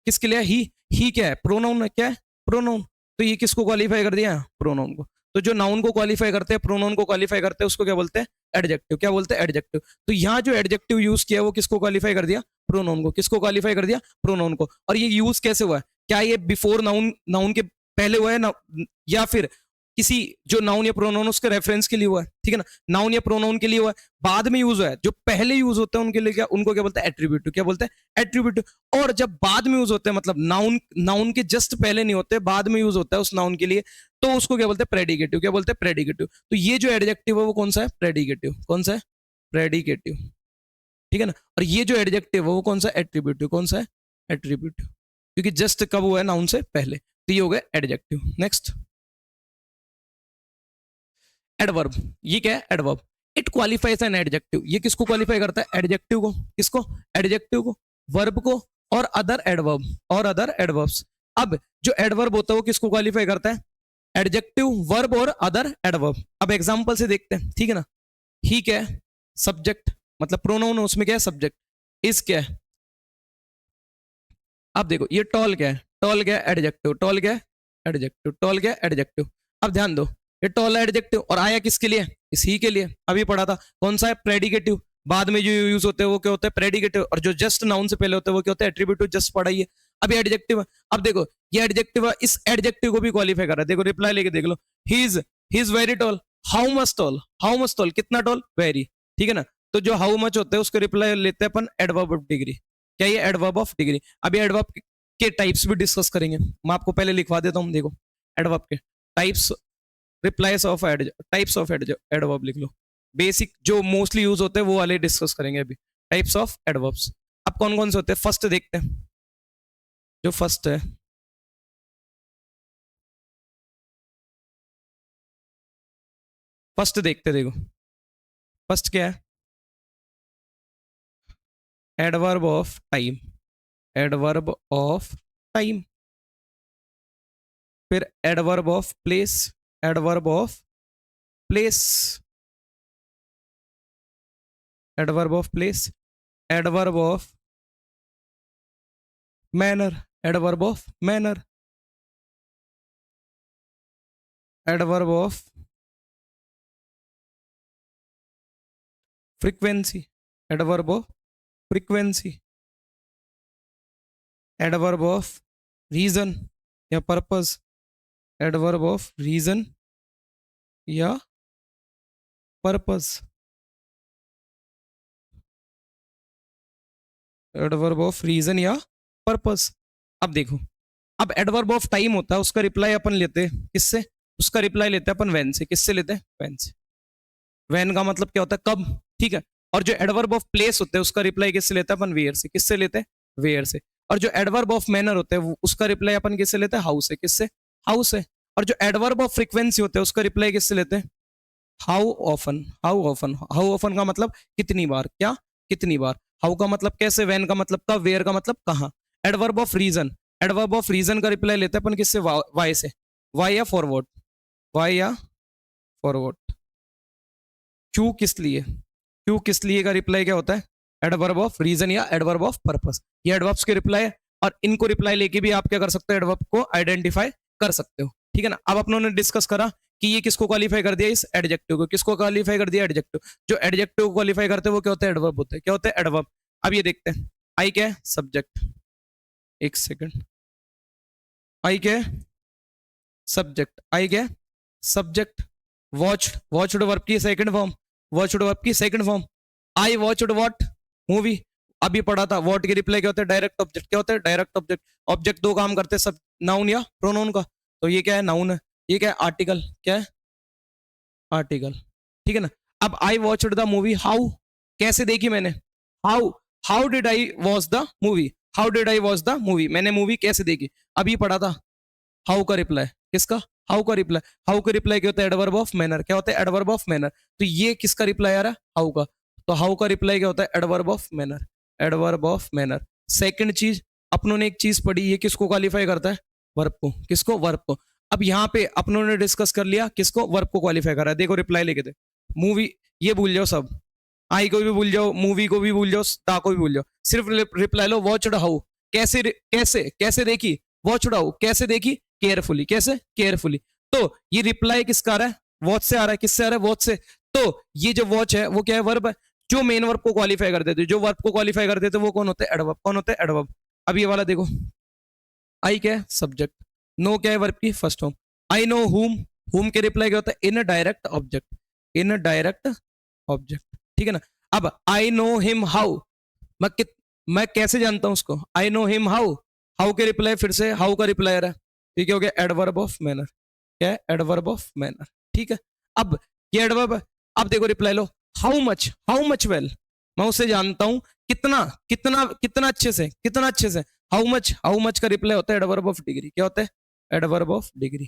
किसके लिए, ही क्या है, प्रोनाउन है। क्या है, प्रोनाउन। तो ये किसको क्वालिफाई कर दिया, प्रोनाउन को। तो जो नाउन को क्वालिफाई करते हैं, प्रोनाउन को क्वालिफाई करते हैं, उसको क्या बोलते हैं, एडजेक्टिव। क्या बोलते हैं, एडजेक्टिव। तो यहाँ जो एडजेक्टिव यूज किया वो किसको क्वालिफाई कर दिया, प्रोनाउन को। किसको क्वालिफाई कर दिया, प्रोनाउन को। और ये यूज कैसे हुआ है, क्या ये बिफोर नाउन, नाउन के पहले हुआ है ना, या फिर किसी जो नाउन या प्रोनाउन उसके रेफरेंस के लिए हुआ है। ठीक है ना, नाउन या प्रोनाउन के लिए हुआ है, बाद में यूज हुआ है। जो पहले यूज होते हैं उनके लिए क्या, उनको क्या बोलते हैं, एट्रीब्यूटिव। क्या बोलते हैं, एट्रीब्यूटिव। और जब बाद में यूज होते हैं, मतलब नाउन, नाउन के जस्ट पहले नहीं होते, बाद में यूज होता है उस नाउन के लिए, तो उसको क्या बोलते हैं, प्रेडिकेटिव। क्या बोलते हैं, प्रेडिकेटिव। तो ये जो एडजेक्टिव है वो कौन सा है, प्रेडिकेटिव। कौन सा है, प्रेडिकेटिव। ठीक है ना। और ये जो एडजेक्टिव है वो कौन सा, एट्रीब्यूटिव। कौन सा है, एट्रीब्यूटिव। क्योंकि जस्ट कब हुआ है, नाउन से पहले, तो ये हो गया एडजेक्टिव। नेक्स्ट एडवर्ब, ये क्या है, adverb. It qualifies an adjective, ये किसको क्वालिफाई करता है, एडजेक्टिव को, किसको, एडजेक्टिव को, वर्ब को, और अदर एडवर्ब, और अदर एडवर्ब्स। अब जो एडवर्ब होता है वो किसको क्वालिफाई करता है, एडजेक्टिव, वर्ब और अदर एडवर्ब। अब एग्जांपल से देखते हैं, ठीक है ना। ही क्या है, सब्जेक्ट, मतलब प्रोनाउन, उसमें क्या है, सब्जेक्ट। इज क्या है, अब देखो ये टॉल क्या है, टॉल क्या है, एडजेक्टिव, टॉल क्या है, एडजेक्टिव, टॉल क्या है, एडजेक्टिव। अब ध्यान दो, ये टॉल है एडजेक्टिव, और आया किसके लिए, इस ही के लिए, अभी पढ़ा था, कौन सा है, प्रेडिकेटिव। बाद में जो यूज होते हैं वो क्या होता है, प्रेडिकेटिव, और जो जस्ट नाउन से पहले होते हैं वो क्या होता है, एट्रीब्यूटिव, जस्ट पढ़ा ही है। अब ये एडजेक्टिव है, अब देखो ये एडजेक्टिव है, इस एडजेक्टिव को भी क्वालिफाई कर रहा है। देखो रिप्लाई लेके देख लो, he is very tall, how much tall, how much tall, कितना टॉल, वेरी, ठीक है ना। तो जो हाउ मच होते हैं उसको रिप्लाई लेते हैं अपन एडवर्ब ऑफ डिग्री। क्या ये एडवर्ब ऑफ डिग्री। अभी एडवर्ब के टाइप्स भी डिस्कस करेंगे, मैं आपको पहले लिखवा देता हूँ। देखो एडवर्ब के types, replies of types of adverb लिख लो। बेसिक जो मोस्टली यूज होते हैं वो वाले डिस्कस करेंगे अभी, टाइप्स ऑफ एडवर्ब्स। अब कौन कौन से होते हैं, फर्स्ट देखते हैं, जो फर्स्ट है, फर्स्ट देखते देखो, फर्स्ट क्या है, adverb of time, adverb of time. फिर adverb of place, adverb of place, adverb of place, adverb of manner, adverb of manner, adverb of frequency, adverb of frequency, adverb of reason या purpose, adverb of reason या purpose, adverb of reason या purpose. अब देखो, अब adverb of time होता है, उसका reply अपन लेते हैं किससे, उसका रिप्लाई लेते हैं अपन व्हेन से। किससे लेते हैं, व्हेन से। व्हेन का मतलब क्या होता है, कब, ठीक है। और जो एडवर्ब ऑफ प्लेस होते हैं उसका रिप्लाई किससे लेते हैं अपन, वेयर से। किससे लेते हैं, वेयर से। और जो एडवर्ब ऑफ मैनर होते हैं उसका रिप्लाई अपन किससे लेते हैं, हाउ से। किससे, हाउ से। और जो एडवर्ब ऑफ फ्रीक्वेंसी होते हैं उसका रिप्लाई किससे लेते हैं, how often, how often. How often का मतलब कितनी बार, क्या, कितनी बार। हाउ का मतलब कैसे, व्हेन का मतलब कब, वेयर का मतलब कहाँ। Adverb of reason, adverb of reason का रिप्लाई लेते हैं अपन किससे, वाई से। वाई या फॉरवर्ड, वाई या फॉरवर्ड। क्यों किस लिए, क्यों किस लिए का रिप्लाई क्या होता है, एडवर्ब ऑफ रीजन या एडवर्ब ऑफ पर्पस। ये एडवर्ब्स के रिप्लाई है, और इनको रिप्लाई लेके भी आप क्या कर सकते हो, एडवर्ब को आइडेंटिफाई कर सकते हो, ठीक है ना। अब अपनों ने डिस्कस करा कि ये किसको क्वालिफाई कर दिया, इस एडजेक्टिव को। किसको क्वालिफाई कर दिया, एडजेक्टिव। जो एडजेक्टिव को क्वालिफाई करते हैं वो क्या होता है, एडवर्ब होते हैं। क्या होते हैं, एडवर्ब। अब ये देखते हैं, आई क्या है, सब्जेक्ट, एक सेकंड, आई क्या है, सब्जेक्ट, आई क्या है, सब्जेक्ट। वॉच्ड, वॉच्ड वर्ब की सेकंड फॉर्म, वॉच्ड वर्ब की second form. I watched what, movie. अभी पढ़ा था, व्हाट की रिप्लाई क्या होता है, डायरेक्ट ऑब्जेक्ट। क्या होता है, डायरेक्ट ऑब्जेक्ट। ऑब्जेक्ट दो काम करते हैं, सब नाउन या प्रोनाउन का। तो ये क्या है, नाउन है। ये क्या है, आर्टिकल। क्या है, आर्टिकल, ठीक है ना। अब I watched the movie, how, कैसे देखी मैंने, how, how did I watch the movie, how did I watch the movie, मैंने मूवी कैसे देखी। अभी पढ़ा था, हाउ का रिप्लाई किसका, हाउ का रिप्लाई। हाउ का रिप्लाई क्या होता है, एडवर्ब ऑफ मैनर। क्या होता है, एडवर्ब ऑफ मैनर। तो ये किसका रिप्लाई आ रहा है, हाउ का। तो हाउ का रिप्लाई क्या होता है, adverb of manner, adverb of manner. Second चीज, अपनों ने एक चीज पढ़ी, ये किसको क्वालिफाई करता है, वर्ब को। किसको, वर्ब को। अब यहाँ पे अपनों ने डिस्कस कर लिया किसको, वर्ब को क्वालिफाई कर रहा है। देखो रिप्लाई लेके दे, मूवी, ये भूल जाओ सब, आई को भी भूल जाओ, मूवी को भी भूल जाओ, दा को भी भूल जाओ, सिर्फ रिप्लाई लो, वॉच्ड हाउ, कैसे कैसे कैसे देखी, वॉच्ड हाउ, कैसे देखी, केयरफुली। कैसे, केयरफुली। तो ये रिप्लाई किसका आ रहा है, वॉच से आ रहा है। किससे आ रहा है, वॉच से। तो ये जो वॉच है वो क्या है, वर्ब है, जो मेन वर्ब को क्वालिफाई कर देते, जो वर्ब को क्वालिफाई कर देते वो कौन होते हैं, एडवर्ब। कौन होते हैं, एडवर्ब। अब ये वाला देखो, आई क्या है, सब्जेक्ट, नो क्या है, वर्ब की फर्स्ट फॉर्म। आई नो हुम के रिप्लाई क्या होता है, in direct object, in direct object, ठीक है ना। अब आई नो हिम हाउ, मैं कैसे जानता हूं उसको, I know him how, how के रिप्लाई फिर से हाउ का रिप्लाई आ रहा है, ठीक है, हो गया एडवर्ब ऑफ मैनर। क्या है, एडवर्ब ऑफ मैनर, ठीक है। अब ये एडवर्ब, अब देखो reply low, how much well, मैं उसे जानता हूं कितना कितना कितना अच्छे से, कितना अच्छे से। हाउ मच का रिप्लाई होता है एडवर्ब ऑफ डिग्री, क्या होता है एडवर्ब ऑफ डिग्री,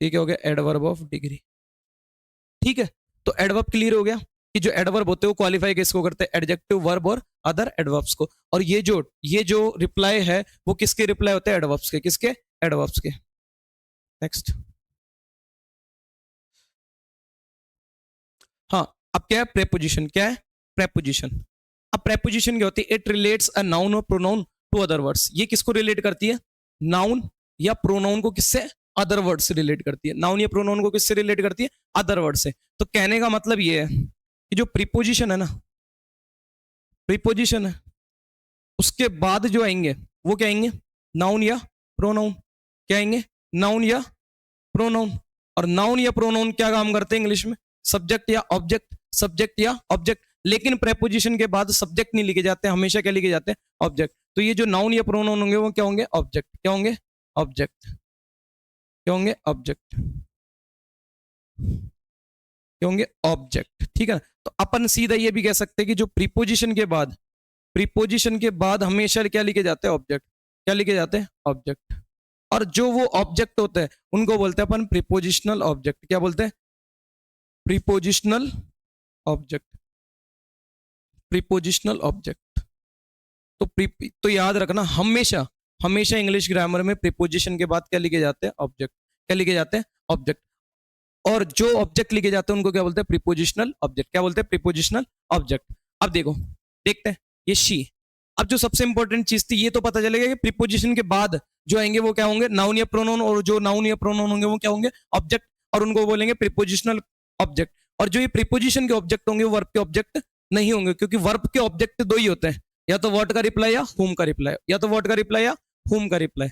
ठीक है हो गया एडवर्ब ऑफ डिग्री, ठीक है। तो एडवर्ब क्लियर हो गया कि जो एडवर्ब होते हैं वो क्वालिफाई किसको करते हैं, एडजेक्टिव, वर्ब और अदर एडवर्ब्स को। और ये जो रिप्लाई है वो किसके रिप्लाई होते हैं, एडवर्ब्स के, किसके, एडवर्ब्स के। नेक्स्ट, हाँ अब क्या है प्रेपोजिशन, क्या है प्रेपोजिशन। अब प्रेपोजिशन क्या होती है, इट रिलेट्स अ नाउन और प्रोनाउन टू अदर वर्ड्स। ये किसको रिलेट करती है, नाउन या प्रोनाउन को किससे, अदर वर्ड से रिलेट करती है। नाउन या प्रोनाउन को किससे रिलेट करती है, अदर वर्ड से। तो कहने का मतलब ये है कि जो प्रीपोजिशन है ना, प्रीपोजिशन है उसके बाद जो आएंगे वो क्या आएंगे, नाउन या प्रोनाउन, क्या आएंगे, नाउन या प्रोनाउन। और नाउन या प्रोनाउन क्या काम करते हैं इंग्लिश में, सब्जेक्ट या ऑब्जेक्ट, सब्जेक्ट या ऑब्जेक्ट। लेकिन प्रेपोजिशन के बाद सब्जेक्ट नहीं लिखे जाते, हमेशा क्या लिखे जाते हैं, ऑब्जेक्ट। तो ये जो नाउन या प्रोनाउन होंगे वो क्या होंगे, ऑब्जेक्ट, क्या होंगे, ऑब्जेक्ट, क्या होंगे, ऑब्जेक्ट, क्या होंगे, ऑब्जेक्ट, ठीक है ना। तो अपन सीधा ये भी कह सकते हैं कि जो प्रीपोजिशन के बाद, प्रीपोजिशन के बाद हमेशा क्या लिखे जाते हैं, ऑब्जेक्ट, क्या लिखे जाते हैं, ऑब्जेक्ट। और जो वो ऑब्जेक्ट होते हैं उनको बोलते हैं अपन प्रीपोजिशनल ऑब्जेक्ट, क्या बोलते हैं, प्रीपोजिशनल ऑब्जेक्ट, प्रीपोजिशनल ऑब्जेक्ट। तो याद रखना हमेशा, हमेशा इंग्लिश ग्रामर में प्रीपोजिशन के बाद क्या लिखे जाते हैं, ऑब्जेक्ट, क्या लिखे जाते हैं, ऑब्जेक्ट। और जो ऑब्जेक्ट लिखे जाते हैं उनको क्या बोलते हैं, प्रीपोजिशनल ऑब्जेक्ट, क्या बोलते हैं, प्रीपोजिशनल ऑब्जेक्ट। अब देखो, देखते हैं ये शी। अब जो सबसे इंपॉर्टेंट चीज थी ये तो पता चलेगा कि प्रीपोजिशन के बाद जो आएंगे वो क्या होंगे, नाउन या प्रोनाउन, और जो नाउन या प्रोनाउन होंगे वो क्या होंगे, ऑब्जेक्ट, और उनको बोलेंगे प्रीपोजिशनल ऑब्जेक्ट। और जो ये प्रीपोजिशन के ऑब्जेक्ट होंगे वो वर्ब के ऑब्जेक्ट नहीं होंगे, क्योंकि वर्ब के ऑब्जेक्ट दो ही होते हैं, या तो व्हाट का रिप्लाई या होम का रिप्लाई, या तो व्हाट का रिप्लाई या होम का रिप्लाई।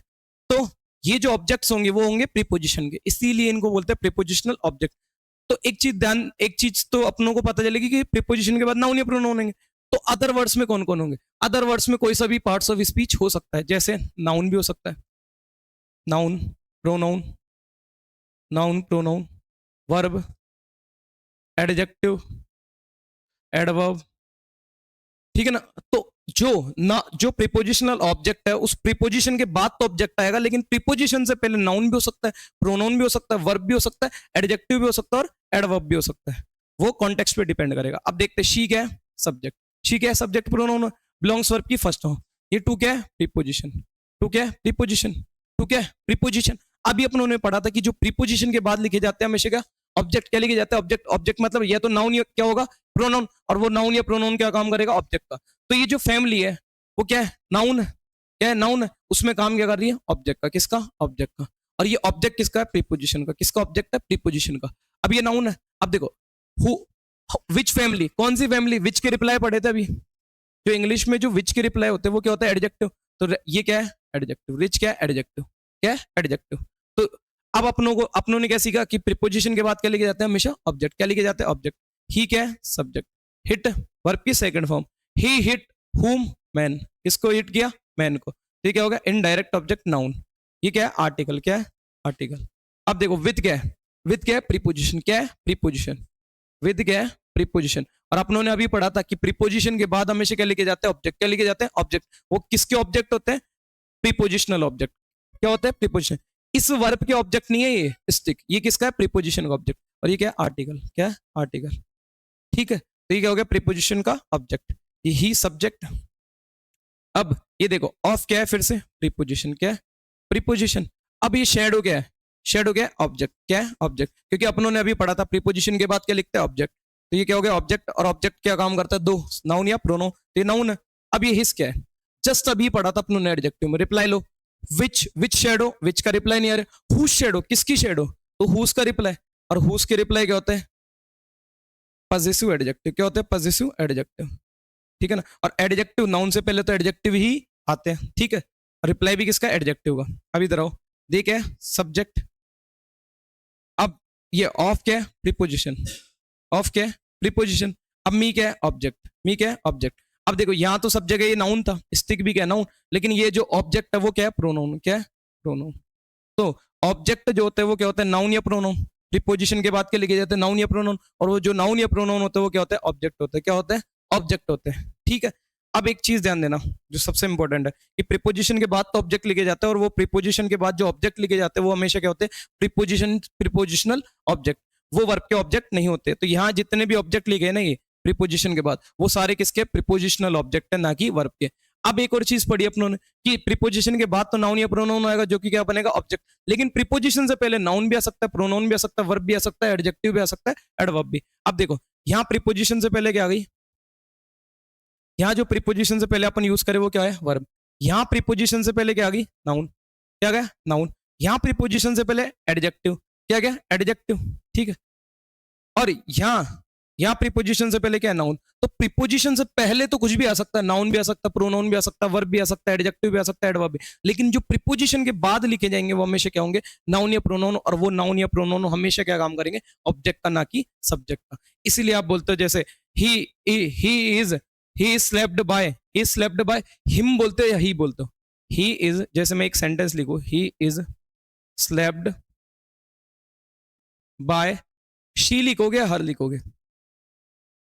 तो ये जो ऑब्जेक्ट्स होंगे वो होंगे प्रीपोजिशन के, इसीलिए इनको बोलते हैं प्रीपोजिशनल ऑब्जेक्ट। तो एक चीज तो अपनों को पता चलेगी कि प्रीपोजिशन के बाद नाउन या प्रोनाउन होंगे। तो अदर वर्ड्स में कौन कौन होंगे, अदर वर्ड्स में कोई सा भी पार्ट्स ऑफ स्पीच हो सकता है, जैसे नाउन भी हो सकता है, noun, pronoun, noun pronoun, verb, adjective, adverb, ठीक है ना। तो जो प्रीपोजिशनल ऑब्जेक्ट है उस प्रीपोजिशन के बाद तो ऑब्जेक्ट आएगा, लेकिन प्रीपोजिशन से पहले नाउन भी हो सकता है, प्रोनाउन भी हो सकता है, वर्ब भी हो सकता है, एडजेक्टिव भी हो सकता है और एडवर्ब भी हो सकता है। वो कॉन्टेक्स्ट पे डिपेंड करेगा। अब देखते हैं शी क्या है, सब्जेक्ट, शी क्या है, सब्जेक्ट, प्रोनाउन, बिलोंग्स वर्ब की फर्स्ट हो, ये टू क्या है, प्रीपोजिशन, टू क्या है, प्रीपोजिशन, टू क्या है, प्रीपोजिशन। अभी अपन ने पढ़ा था कि जो प्रीपोजिशन के बाद लिखे जाते हैं हमेशा क्या, ऑब्जेक्ट, क्या लिखे जाता है, ऑब्जेक्ट। ऑब्जेक्ट मतलब या तो नाउन या क्या होगा, प्रोनाउन, और वो नाउन या प्रोनाउन क्या काम करेगा, ऑब्जेक्ट का। तो ये जो फैमिली है वो क्या है, नाउन है, क्या है, नाउन है, उसमें काम क्या कर रही है, ऑब्जेक्ट का, किसका, ऑब्जेक्ट का। और ये ऑब्जेक्ट किसका है, प्रीपोजिशन का, किसका ऑब्जेक्ट है, प्रीपोजिशन का। अब ये नाउन है। अब देखो हु, विच फैमिली, कौन सी फैमिली, विच के रिप्लाई पढ़े थे अभी, जो इंग्लिश में जो विच के रिप्लाई होते हैं वो क्या होता है, एडजेक्टिव। तो ये क्या है, एडजेक्टिव, रिच क्या है, एडजेक्टिव, क्या है, एडजेक्टिव। तो अब अपनों ने क्या सीखा कि प्रीपोजिशन के बाद क्या लिखे जाते हैं, हमेशा ऑब्जेक्ट, क्या लिखे जाते हैं, ऑब्जेक्ट। ही क्या है, सब्जेक्ट, हिट वर्ब की सेकंड फॉर्म, ही हिट हुम, मैन, किसको हिट किया, मैन को। तो क्या होगा, इनडायरेक्ट ऑब्जेक्ट, नाउन। ये क्या है, आर्टिकल, क्या है, आर्टिकल। अब देखो विद क्या है, विद क्या है, प्रीपोजिशन, क्या है, प्रीपोजिशन, विद क्या है, प्रीपोजिशन। और अपनों ने अभी पढ़ा था कि प्रीपोजिशन के बाद हमेशा क्या लिखे जाते हैं, ऑब्जेक्ट, क्या लिखे जाते हैं, ऑब्जेक्ट। वो किसके ऑब्जेक्ट होते हैं, प्रीपोजिशनल ऑब्जेक्ट, क्या होता है, प्रीपोजिशन। इस वर्ब के ऑब्जेक्ट नहीं है ये स्टिक, ये किसका है, प्रीपोजिशन का ऑब्जेक्ट। और ये क्या है, आर्टिकल, क्या है, आर्टिकल, ठीक है। तो ये क्या हो गया, प्रीपोजिशन का ऑब्जेक्ट, ये ही सब्जेक्ट। अब ये देखो ऑफ क्या है, फिर से प्रीपोजिशन, क्या है, प्रीपोजिशन। अब ये शैडो क्या है, शैडो क्या है, ऑब्जेक्ट, क्या है, ऑब्जेक्ट, क्योंकि अपनों ने अभी पढ़ा था प्रीपोजिशन के बाद क्या लिखते हैं, ऑब्जेक्ट। तो ये क्या हो गया, ऑब्जेक्ट। और ऑब्जेक्ट क्या काम करता है, दो, नाउन या प्रोनाउन। तो ये नाउन है। अब ये हिस क्या है, जस्ट अभी पढ़ा था अपनों ने एडजेक्टिव में, रिप्लाई लो, विच शैडो, विच का रिप्लाई नहीं आ रहा, हुज शैडो, किसकी शैडो, तो हुज का रिप्लाई। और हुज के रिप्लाई क्या होता है, पॉजिटिव एडजेक्टिव, क्या होता है, पॉजिटिव एडजेक्टिव, ठीक है ना। और एडजेक्टिव, नाउन से पहले तो एडजेक्टिव ही आते हैं, ठीक है। रिप्लाई भी किसका, एडजेक्टिव का। अब इधर आओ, देख है सब्जेक्ट। अब ये ऑफ क्या है, प्रीपोजिशन, ऑफ क्या है, प्रीपोजिशन। अब मी क्या है, ऑब्जेक्ट, मी क्या है, ऑब्जेक्ट। अब देखो यहाँ तो सब जगह ये नाउन था, स्टिक भी क्या है, नाउन, लेकिन ये जो ऑब्जेक्ट है वो क्या है, प्रोनाउन, क्या है, प्रोनाउन। तो ऑब्जेक्ट जो होते हैं वो क्या होता है, नाउन या प्रोनाउन। प्रीपोजिशन के बाद क्या लिखे जाते हैं, नाउन या प्रोनाउन। और वो जो नाउन या प्रोनाउन होते हैं वो क्या होता है, ऑब्जेक्ट होते हैं, क्या होते हैं, ऑब्जेक्ट होते हैं, ठीक है। अब एक चीज ध्यान देना जो सबसे इंपॉर्टेंट है कि प्रीपोजिशन के बाद तो ऑब्जेक्ट लिखे जाते हैं, और वो प्रीपोजिशन के बाद जो ऑब्जेक्ट लिखे जाते हैं वो हमेशा क्या होते हैं, प्रीपोजिशनल ऑब्जेक्ट, वो वर्ब के ऑब्जेक्ट नहीं होते। तो यहाँ जितने भी ऑब्जेक्ट लिखे हैं ना ये प्रीपोजिशन के बाद, वो सारे किसके, प्रीपोजिशनल ऑब्जेक्ट है, ना कि वर्ब के। अब एक और चीज पढ़ी अपनों ने कि प्रीपोजिशन के बाद तो नाउन या प्रोनाउन आएगा, जो कि क्या बनेगा, ऑब्जेक्ट। लेकिन प्रीपोजिशन से पहले नाउन भी आ सकता है, प्रोनाउन भी आ सकता है, वर्ब भी आ सकता है, एडजेक्टिव भी आ सकता है, एडवर्ब भी। अब देखो यहाँ प्रीपोजिशन से पहले क्या आ गई, यहाँ जो प्रीपोजिशन से पहले अपन यूज करें वो क्या है, वर्ब। यहाँ प्रीपोजिशन से पहले क्या आ गई, नाउन। क्या गया, नाउन। यहाँ प्रीपोजिशन से पहले एडजेक्टिव, क्या गया, एडजेक्टिव, ठीक है। और यहाँ प्रीपोजिशन से पहले क्या है, नाउन। तो प्रीपोजिशन से पहले तो कुछ भी आ सकता है, नाउन भी आ सकता है, प्रोनाउन भी आ सकता है, वर्ब भी आ सकता है, एडजेक्टिव भी आ सकता है, एडवर्ब भी। लेकिन जो प्रीपोजिशन के बाद लिखे जाएंगे वो हमेशा क्या होंगे, नाउन या प्रोनाउन, और वो नाउन या प्रोनाउन हमेशा क्या काम करेंगे, ऑब्जेक्ट का, ना कि सब्जेक्ट का। इसीलिए आप बोलते हो जैसे ही स्लेप्ड बाय, हिम बोलते हो या ही बोलते हो, ही इज। जैसे मैं एक सेंटेंस लिखूं, he is slapped bye, she लिखोगे या हर लिखोगे,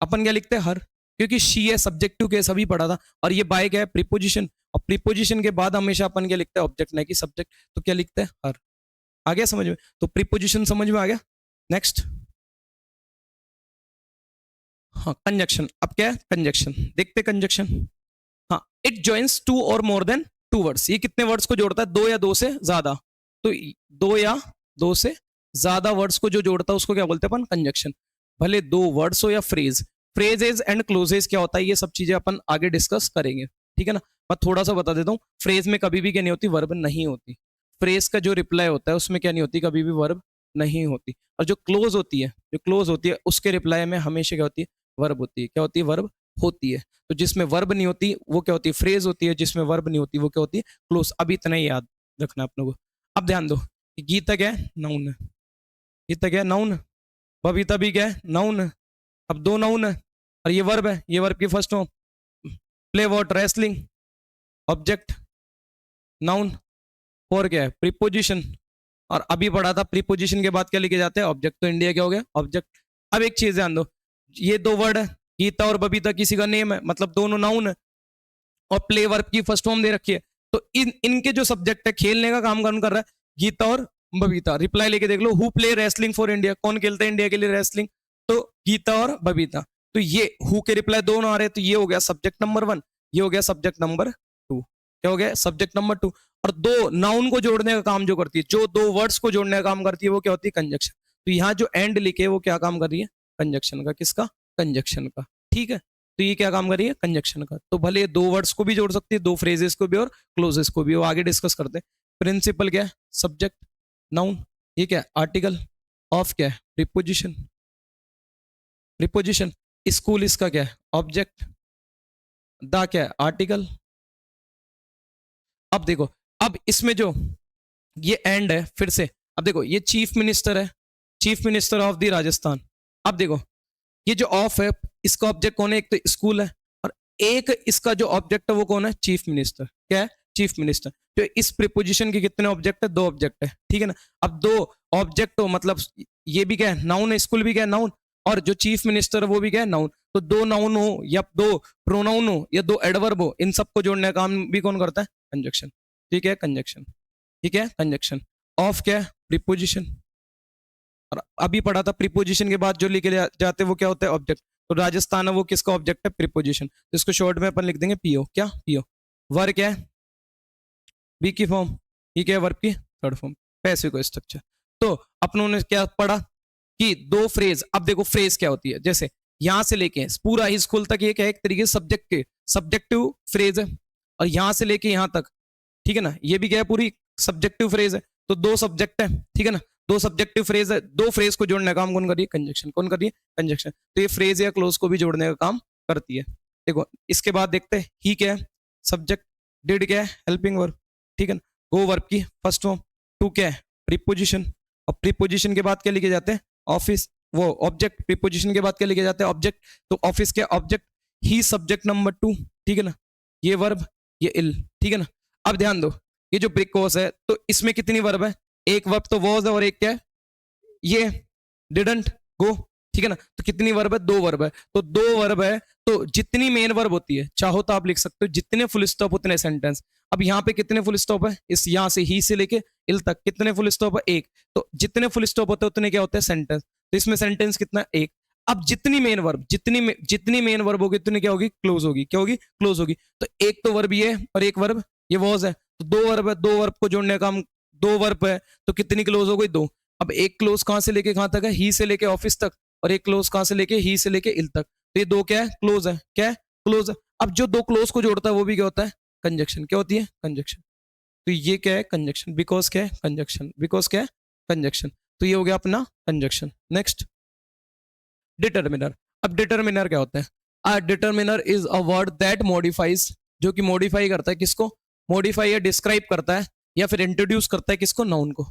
अपन क्या लिखते हैं, हर, क्योंकि शी है, सब्जेक्टिव केस अभी पढ़ा था, और ये बाय क्या है, प्रीपोजिशन, और प्रीपोजिशन के बाद हमेशा अपन क्या लिखते हैं, ऑब्जेक्ट, ना कि सब्जेक्ट। तो क्या लिखते हैं, हर। आ गया समझ में, तो प्रीपोजिशन समझ में आ गया। नेक्स्ट, हाँ, कंजक्शन। अब क्या है, कंजक्शन, देखते कंजक्शन। हाँ, इट जॉइंस टू और मोर देन टू वर्ड्स, ये कितने वर्ड्स को जोड़ता है, दो या दो से ज्यादा। तो दो या दो से ज्यादा वर्ड्स को जो जोड़ता है उसको क्या बोलते हैं अपन, कंजक्शन। भले दो वर्ड्स हो या फ्रेज, फ्रेजेस एंड क्लोजेस क्या होता है, ये सब चीजें अपन आगे डिस्कस करेंगे, ठीक है ना। मैं थोड़ा सा बता देता हूँ, फ्रेज में कभी भी क्या नहीं होती, वर्ब नहीं होती। फ्रेज का जो रिप्लाई होता है उसमें क्या नहीं होती, कभी भी वर्ब नहीं होती। और जो क्लोज होती है उसके रिप्लाई में हमेशा क्या होती है, वर्ब होती है। क्या होती है, वर्ब होती है। तो जिसमें वर्ब नहीं होती वो क्या होती है, फ्रेज होती है। जिसमें वर्ब नहीं होती वो क्या होती है, क्लोज। अभी इतना ही याद रखना अपने को। अब ध्यान दो, गीता क्या है, नाउन है। गीता क्या है, नाउन। बबीता भी क्या है, नाउन है। अब दो नाउन है और ये वर्ब है, ये वर्ब की first form. Play what, wrestling, object, noun. और क्या है, प्रीपोजिशन। और अभी पढ़ा था प्रीपोजिशन के बाद क्या लिखे जाते हैं, ऑब्जेक्ट। तो इंडिया क्या हो गया, ऑब्जेक्ट। अब एक चीज ध्यान दो, ये दो वर्ड है, गीता और बबीता किसी का नेम है, मतलब दोनों नाउन है, और प्ले वर्ब की फर्स्ट फॉर्म दे रखी है। तो इनके जो सब्जेक्ट है, खेलने का काम कौन कर रहा है, गीता और बबीता। रिप्लाई लेके देख लो, who play wrestling for India, कौन खेलता है इंडिया के लिए रेसलिंग, तो गीता और बबीता। तो ये हु के रिप्लाई दोनों आ रहे हैं, तो ये हो गया सब्जेक्ट नंबर 1, ये हो गया सब्जेक्ट नंबर 2। क्या हो गया, सब्जेक्ट नंबर 2। और दो नाउन को जोड़ने का काम जो करती है, जो दो वर्ड्स को जोड़ने का काम करती है, वो क्या होती है, कंजक्शन। तो यहाँ जो एंड लिखे वो क्या काम कर रही है, कंजक्शन का। किसका, कंजक्शन का, ठीक है। तो ये क्या काम कर रही है, कंजक्शन का। तो भले दो वर्ड्स को भी जोड़ सकती है, दो फ्रेजेस को भी और क्लोजेस को भी, वो आगे डिस्कस करते हैं। प्रिंसिपल क्या है, सब्जेक्ट, नाउन। ये क्या है, आर्टिकल। ऑफ क्या है, प्रीपोजिशन, प्रीपोजिशन। स्कूल इसका क्या है, ऑब्जेक्ट। द क्या है, आर्टिकल। अब देखो, अब इसमें जो ये एंड है, फिर से अब देखो, ये चीफ मिनिस्टर है, chief minister of the Rajasthan. अब देखो, ये जो ऑफ है, इसका ऑब्जेक्ट कौन है, एक तो स्कूल है, और एक इसका जो ऑब्जेक्ट है वो कौन है, चीफ मिनिस्टर। क्या है, चीफ मिनिस्टर। तो इस प्रीपोजिशन के कितने ऑब्जेक्ट है, दो ऑब्जेक्ट है, ठीक है ना। अब दो ऑब्जेक्ट हो, मतलब ये भी क्या है, नाउन है, स्कूल भी क्या है, नाउन, और जो चीफ मिनिस्टर है वो भी क्या है, नाउन। तो दो नाउन हो या दो प्रोनाउन हो या दो एडवर्ब हो, इन सबको जोड़ने का काम भी कौन करता है, कंजक्शन। ठीक है, कंजक्शन, ठीक है, कंजक्शन। ऑफ क्या है, प्रीपोजिशन। और अभी पढ़ा था प्रीपोजिशन के बाद जो लिखे जाते हैं वो क्या होता है, ऑब्जेक्ट। तो राजस्थान है वो किसका ऑब्जेक्ट है, प्रीपोजिशन। तो इसको शॉर्ट में अपन लिख देंगे पीओ। क्या, पीओ। वर्ब क्या है, बी की फॉर्म। ये क्या है, वर्ब की थर्ड फॉर्म। पैसिव को स्ट्रक्चर। तो अपनों ने क्या पढ़ा कि दो फ्रेज। अब देखो फ्रेज क्या होती है, जैसे यहां से लेके पूरा ही स्कूल तक ये क्या है, एक तरीके से सब्जेक्टिव फ्रेज है, और यहां से लेके यहां तक, ठीक है ना, ये भी क्या है, पूरी सब्जेक्टिव फ्रेज है। तो दो सब्जेक्ट है, ठीक है ना, दो सब्जेक्टिव फ्रेज है, दो फ्रेज को जोड़ने का काम कौन कर रही है, कंजक्शन। कौन कर रही है, कंजक्शन। तो ये फ्रेज या क्लोज को भी जोड़ने का काम करती है। देखो इसके बाद देखते हैं, ही क्या है, सब्जेक्ट। डिड क्या है, हेल्पिंग वर्ब, ठीक है ना। गो वर्ब की फर्स्ट फॉर्म। टू क्या है, प्रीपोजिशन। और प्रीपोजिशन के बाद क्या लिखे जाते हैं, ऑफिस, वो ऑब्जेक्ट। प्रीपोजिशन के बाद क्या लिखे जाते हैं, ऑब्जेक्ट। तो ऑफिस के ऑब्जेक्ट, ही सब्जेक्ट नंबर 2, ठीक है ना, ये वर्ब, ये इल, ठीक है ना। अब ध्यान दो, ये जो प्रीकोस है, तो इसमें कितनी वर्ब है, एक वर्ब तो वॉज है, और एक क्या है, ये डिडंट गो। ठीक है ना। तो कितनी वर्ब है, 2 वर्ब है, तो 2 वर्ब है, तो जितनी मेन वर्ब होती है, चाहो तो आप लिख सकते हो जितने फुल स्टॉप उतने सेंटेंस। अब यहाँ पे कितने फुल स्टॉप है, इस यहाँ से ही से लेके इल तक कितने फुल स्टॉप है, 1। तो जितने फुल स्टॉप होते हैं उतने क्या होते हैं, सेंटेंस। तो इसमें सेंटेंस कितना, 1। अब जितनी मेन वर्ब, जितनी मेन वर्ब होगी उतनी क्या होगी, क्लोज होगी। क्या होगी, क्लोज होगी। तो एक तो वर्ब ये और एक वर्ब ये वॉज है, तो 2 वर्ब है, 2 वर्ब को जोड़ने का हम 2 वर्ब है, तो कितनी क्लोज हो गई, 2। अब एक क्लोज कहां से लेके कहां तक है, ही से लेके ऑफिस तक, और एक क्लोज कहां से लेके, ही से लेके इल तक। तो ये 2 क्या है, क्लोज है। क्या है, क्लोज है। अब जो 2 क्लोज को जोड़ता है वो भी क्या होता है, कंजक्शन। क्या होती है, कंजक्शन। तो ये क्या है, कंजक्शन। बिकॉज क्या है, कंजक्शन। बिकॉज क्या है, कंजक्शन। तो ये हो गया अपना कंजक्शन। Next, determiner. अब डिटर्मिनर क्या होता है, determiner is a word that modifies, जो कि मॉडिफाई करता है किसको, मॉडिफाई या डिस्क्राइब करता है या फिर इंट्रोड्यूस करता है किसको, नाउन को।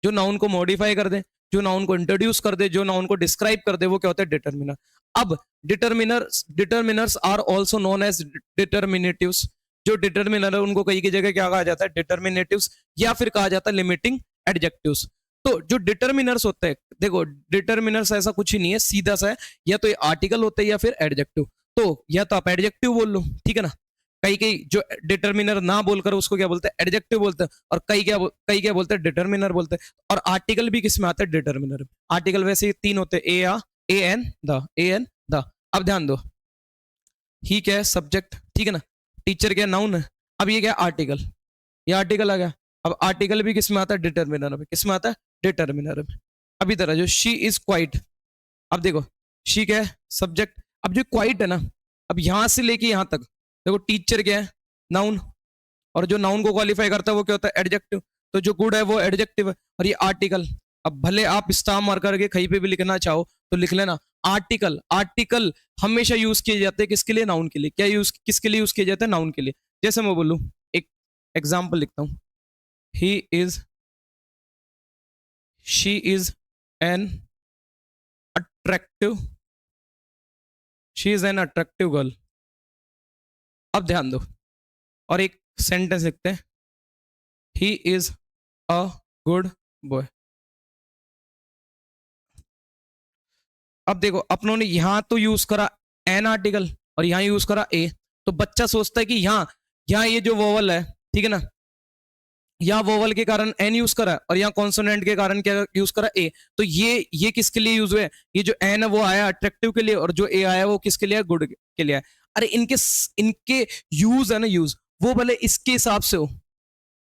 जो नाउन को मॉडिफाई कर दे, जो नाउन को इंट्रोड्यूस कर दे, जो नाउन को डिस्क्राइब कर दे, वो क्या होता है, डिटर्मिनर। अब determiners are also known as determinatives. जो डिटर्मिनर है उनको कई की जगह क्या कहा जाता है, डिटर्मिनेटिव्स, या फिर कहा जाता है लिमिटिंग एडजेक्टिव्स। तो जो डिटर्मिनर्स होते हैं, देखो डिटर्मिनर्स ऐसा कुछ ही नहीं है, सीधा सा है, या तो ये आर्टिकल होते हैं या फिर एडजेक्टिव। तो या तो आप एडजेक्टिव बोल लो, ठीक है ना। कई कई जो डिटर्मिनर ना बोलकर उसको क्या बोलते हैं, एडजेक्टिव बोलते हैं, और कई क्या बोलते हैं, डिटर्मिनर बोलते हैं। और आर्टिकल भी किस में आता है, डिटर्मिनर में। आर्टिकल वैसे ही 3 होते हैं, ए या ए एन द। अब ध्यान दो, ही क्या है, सब्जेक्ट, ठीक है ना। टीचर क्या, नाउन है। अब ये क्या, आर्टिकल, ये आर्टिकल आ गया। अब आर्टिकल भी किस में आता है, डिटर्मिनर में। किस में आता है, डिटर्मिनर में। अब इधर है जो शी इज क्वाइट। अब देखो शी क्या है, सब्जेक्ट। अब जो क्वाइट है ना, अब यहां से लेके यहां तक देखो, टीचर क्या है, नाउन, और जो नाउन को क्वालिफाई करता है वो क्या होता है, एडजेक्टिव। तो जो गुड है वो एडजेक्टिव है, और ये आर्टिकल। अब भले आप स्टार मार करके कहीं पे भी लिखना चाहो तो लिख लेना, आर्टिकल। आर्टिकल हमेशा यूज किए जाते हैं किसके लिए, नाउन के लिए। क्या यूज, किसके लिए यूज किए जाते हैं, नाउन के लिए। जैसे मैं बोलूं, एक एग्जाम्पल लिखता हूं, he is, she is an attractive, she is an attractive girl. अब ध्यान दो, और एक सेंटेंस लिखते हैं, he is a good boy. अब देखो अपनों ने यहां तो यूज करा एन आर्टिकल और यहां यूज करा ए। तो बच्चा सोचता है कि यहां यहां ये जो वोवल है, ठीक है ना, यहाँ वोवल के कारण एन यूज करा और यहाँ कॉन्सोनेंट के कारण क्या यूज करा, ए। तो ये किसके लिए यूज हुए, ये जो एन है वो आया अट्रैक्टिव के लिए, और जो ए आया वो किसके लिए, गुड के लिए। अरे इनके यूज है ना, यूज वो भले इसके हिसाब से हो,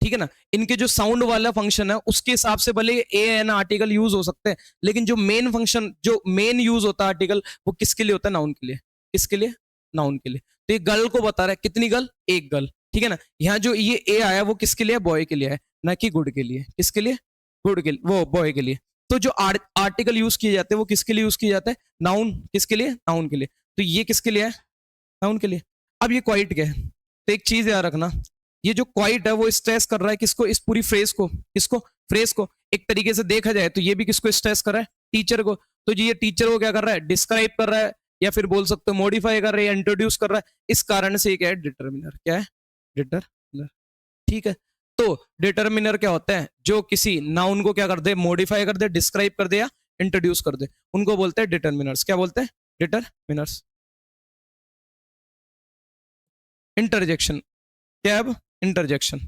ठीक है ना। इनके जो साउंड वाला फंक्शन है उसके हिसाब से भले ए एन आर्टिकल यूज हो सकते हैं, लेकिन जो मेन फंक्शन, जो मेन यूज होता है आर्टिकल, वो किसके लिए होता है, नाउन के लिए। किसके लिए, नाउन के लिए। तो ये गर्ल को बता रहा है, कितनी गर्ल, एक गर्ल, ठीक है ना। यहाँ जो ये ए आया वो किसके लिए, बॉय के लिए है, ना कि गुड के लिए। किसके लिए, गुड के लिए, वो बॉय के लिए। तो जो आर्टिकल यूज किए जाते हैं वो किसके लिए यूज किए जाते हैं, नाउन। किसके लिए, नाउन के लिए। तो ये किसके लिए है, नाउन के लिए। अब ये क्वाइट क्या है, तो एक चीज याद रखना, ये जो क्वाइट है वो स्ट्रेस कर रहा है किसको, इस पूरी फ्रेज को। किसको, फ्रेज को। एक तरीके से देखा जाए तो ये भी किसको स्ट्रेस कर रहा है, टीचर को। तो ये टीचर को क्या कर रहा है, डिस्क्राइब कर रहा है, या फिर बोल सकते हो मॉडिफाई कर रहा है, या इंट्रोड्यूस कर रहा है। इस कारण से ये क्या है, डिटर्मिनर। क्या है, डिटर्मिनर, ठीक है। तो डिटर्मिनर क्या होता है, जो किसी नाउन को क्या कर दे, मॉडिफाई कर दे, डिस्क्राइब कर दे, या इंट्रोड्यूस कर दे, उनको बोलते हैं डिटर्मिनर्स। क्या बोलते हैं, डिटर्मिनर्स। इंटरजेक्शन, क्या है अब, इंटरजेक्शन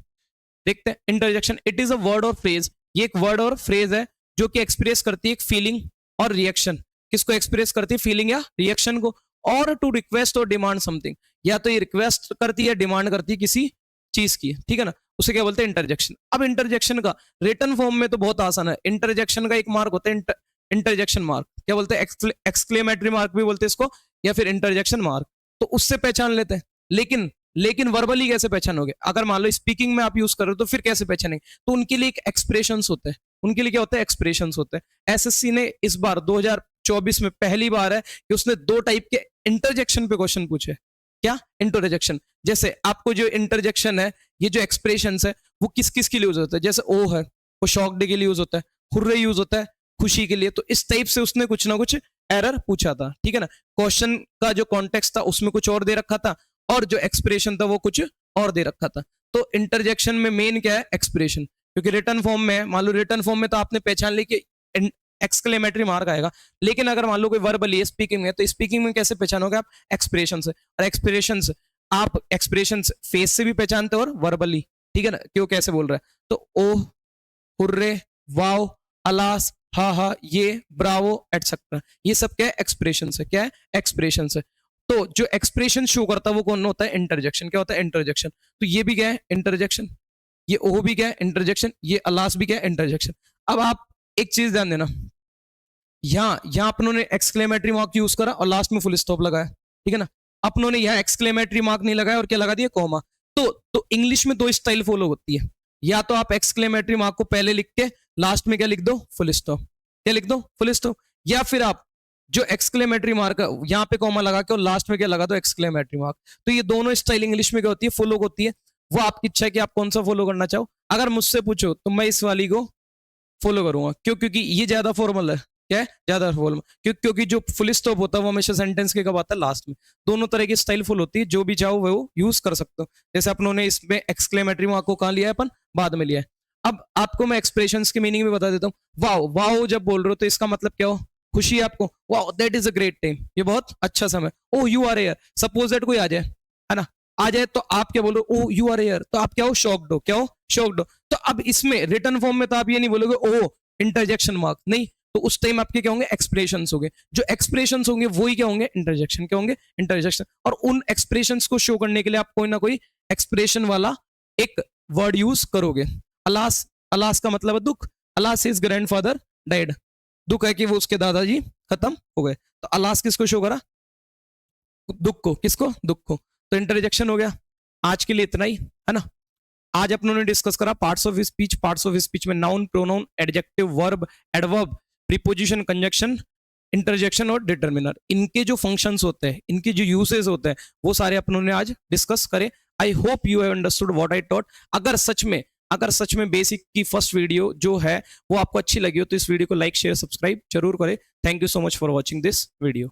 देखते हैं। Interjection, it is a word और फ्रेज, ये एक वर्ड और फ्रेज है जो कि एक्सप्रेस करती है एक फीलिंग और रिएक्शन। किसको एक्सप्रेस करती है, फीलिंग या रिएक्शन को। और टू रिक्वेस्ट और डिमांड समथिंग, या तो ये रिक्वेस्ट करती है, डिमांड करती है किसी चीज की, ठीक है ना। उसे क्या बोलते हैं, इंटरजेक्शन। अब इंटरजेक्शन का रिटर्न फॉर्म में तो बहुत आसान है। इंटरजेक्शन का एक मार्क होता है इंटरजेक्शन मार्क। क्या बोलते हैं, एक्सक्लेमेटरी मार्क भी बोलते हैं इसको, या फिर इंटरजेक्शन मार्क। तो उससे पहचान लेते हैं। लेकिन वर्बली कैसे पहचानोगे, अगर मान लो स्पीकिंग में आप यूज कर रहे हो तो फिर कैसे पहचानेंगे। तो उनके लिए एक एक्सप्रेशंस होते हैं, उनके लिए क्या होता है, एक्सप्रेशंस होते हैं। एसएससी ने इस बार 2024 में पहली बार है कि उसने 2 टाइप के इंटरजेक्शन पे क्वेश्चन पूछे। क्या, इंटरजेक्शन। जैसे आपको जो इंटरजेक्शन है, ये जो एक्सप्रेशंस है, वो किस किस के लिए यूज होता है। जैसे ओ है, वो शॉक्ड के लिए यूज होता है, हुर्रे यूज होता है खुशी के लिए। तो इस टाइप से उसने कुछ ना कुछ एरर पूछा था, ठीक है ना। क्वेश्चन का जो कॉन्टेक्स्ट था उसमें कुछ और दे रखा था, और जो एक्सप्रेशन था वो कुछ और दे रखा था। तो इंटरजेक्शन में मेन क्या है, एक्सप्रेशन। क्योंकि रिटर्न फॉर्म में, मान लो रिटर्न फॉर्म में तो आपने पहचान ली कि एक्सक्लेमेटरी मार्क आएगा। लेकिन अगर मान लो कोई वर्बली है, स्पीकिंग में, तो स्पीकिंग में कैसे पहचानोगे आप? एक्सप्रेशन से। और एक्सप्रेशन आप एक्सप्रेशन फेस से भी पहचानते हो और वर्बली, ठीक है ना, क्यों कैसे बोल रहा है। तो ओ, हुर्रे, वाओ, अलास, हा हा, ये, ब्रावो, एटसेट्रा, ये सब क्या है? एक्सप्रेशन से। क्या है? एक्सप्रेशन से। तो जो एक्सप्रेशन शो करता है वो कौन होता है? इंटरजेक्शन। क्या होता है? इंटरजेक्शन। तो ये भी क्या है? इंटरजेक्शन। ये ओ भी क्या है? इंटरजेक्शन। ये अलास भी क्या है? इंटरजेक्शन। अब आप एक चीज ध्यान देना, यहाँ अपनों ने एक्सक्लेमेटरी मार्क यूज करा और लास्ट में फुल स्टॉप लगाया, ठीक है ना। अपनों ने यहाँ एक्सक्लेमेटरी मार्क नहीं लगाया और क्या लगा दिया? कॉमा। तो इंग्लिश में दो स्टाइल फॉलो होती है, या तो आप एक्सक्लेमेटरी मार्क को पहले लिख के लास्ट में क्या लिख दो? Full stop. क्या लिख दो? Full stop. या फिर आप जो एक्सक्लेमेटरी मार्क है यहाँ पे कॉमा लगा के और लास्ट में क्या लगा दो? Exclamatory mark. तो ये दोनों स्टाइल इंग्लिश में क्या होती है? फॉलो होती है। वो आपकी इच्छा है कि आप कौन सा फॉलो करना चाहो। अगर मुझसे पूछो तो मैं इस वाली को फॉलो करूंगा। क्यों? क्योंकि ये ज्यादा फॉर्मल है। क्या है? ज्यादा फॉर्मल। क्योंकि जो फुल स्टॉप होता है वो हमेशा सेंटेंस के कब आता है? लास्ट में। दोनों तरह की स्टाइल फुल होती है, जो भी चाहो वो यूज कर सकते हो। जैसे अपनों ने इसमें एक्सक्लेमेटरी मार्क को कहाँ लिया है? अपन बाद में लिया है। अब आपको मैं एक्सप्रेशंस की मीनिंग भी बता देता हूँ। वाओ, वाओ जब बोल रहे हो तो इसका मतलब क्या हो? खुशी है आपको। Wow, that is a great time, ये बहुत अच्छा समय। Oh you are here, suppose that कोई आ जाए, है ना, आ जाए तो आप क्या बोलो? ओ यू आर हियर, तो आप क्या हो? शॉक्ड हो। क्या हो? शॉक्ड हो। तो अब इसमें रिटर्न फॉर्म में तो आप ये नहीं बोलोगे ओ इंटरजेक्शन मार्क, नहीं। तो उस टाइम आपके क्या होंगे? एक्सप्रेशंस होंगे। जो एक्सप्रेशंस होंगे वही क्या होंगे? इंटरजेक्शन। क्या होंगे? इंटरजेक्शन। और उन एक्सप्रेशंस को शो करने के लिए आप कोई ना कोई एक्सप्रेशन वाला एक वर्ड यूज करोगे। अलास, अलास का मतलब है दुख। अलास इज ग्रैंडफादर डाइड, दुख है कि वो उसके दादाजी खत्म हो गए। तो अलास किसको शो करा? दुख को। किसको? दुख को। तो इंटरजेक्शन हो गया। आज के लिए इतना ही, है ना। आज अपन ने डिस्कस करा parts of speech. Parts of speech में noun, pronoun, adjective, verb, adverb, preposition, conjunction, interjection और डिटर्मिनर, इनके जो फंक्शंस होते हैं, इनके जो यूसेस होते हैं, वो सारे अपनों ने आज डिस्कस करे। I hope you have understood what I taught. अगर सच में बेसिक की फर्स्ट वीडियो जो है वो आपको अच्छी लगी हो तो इस वीडियो को लाइक, शेयर, सब्सक्राइब जरूर करें। Thank you so much for watching this video.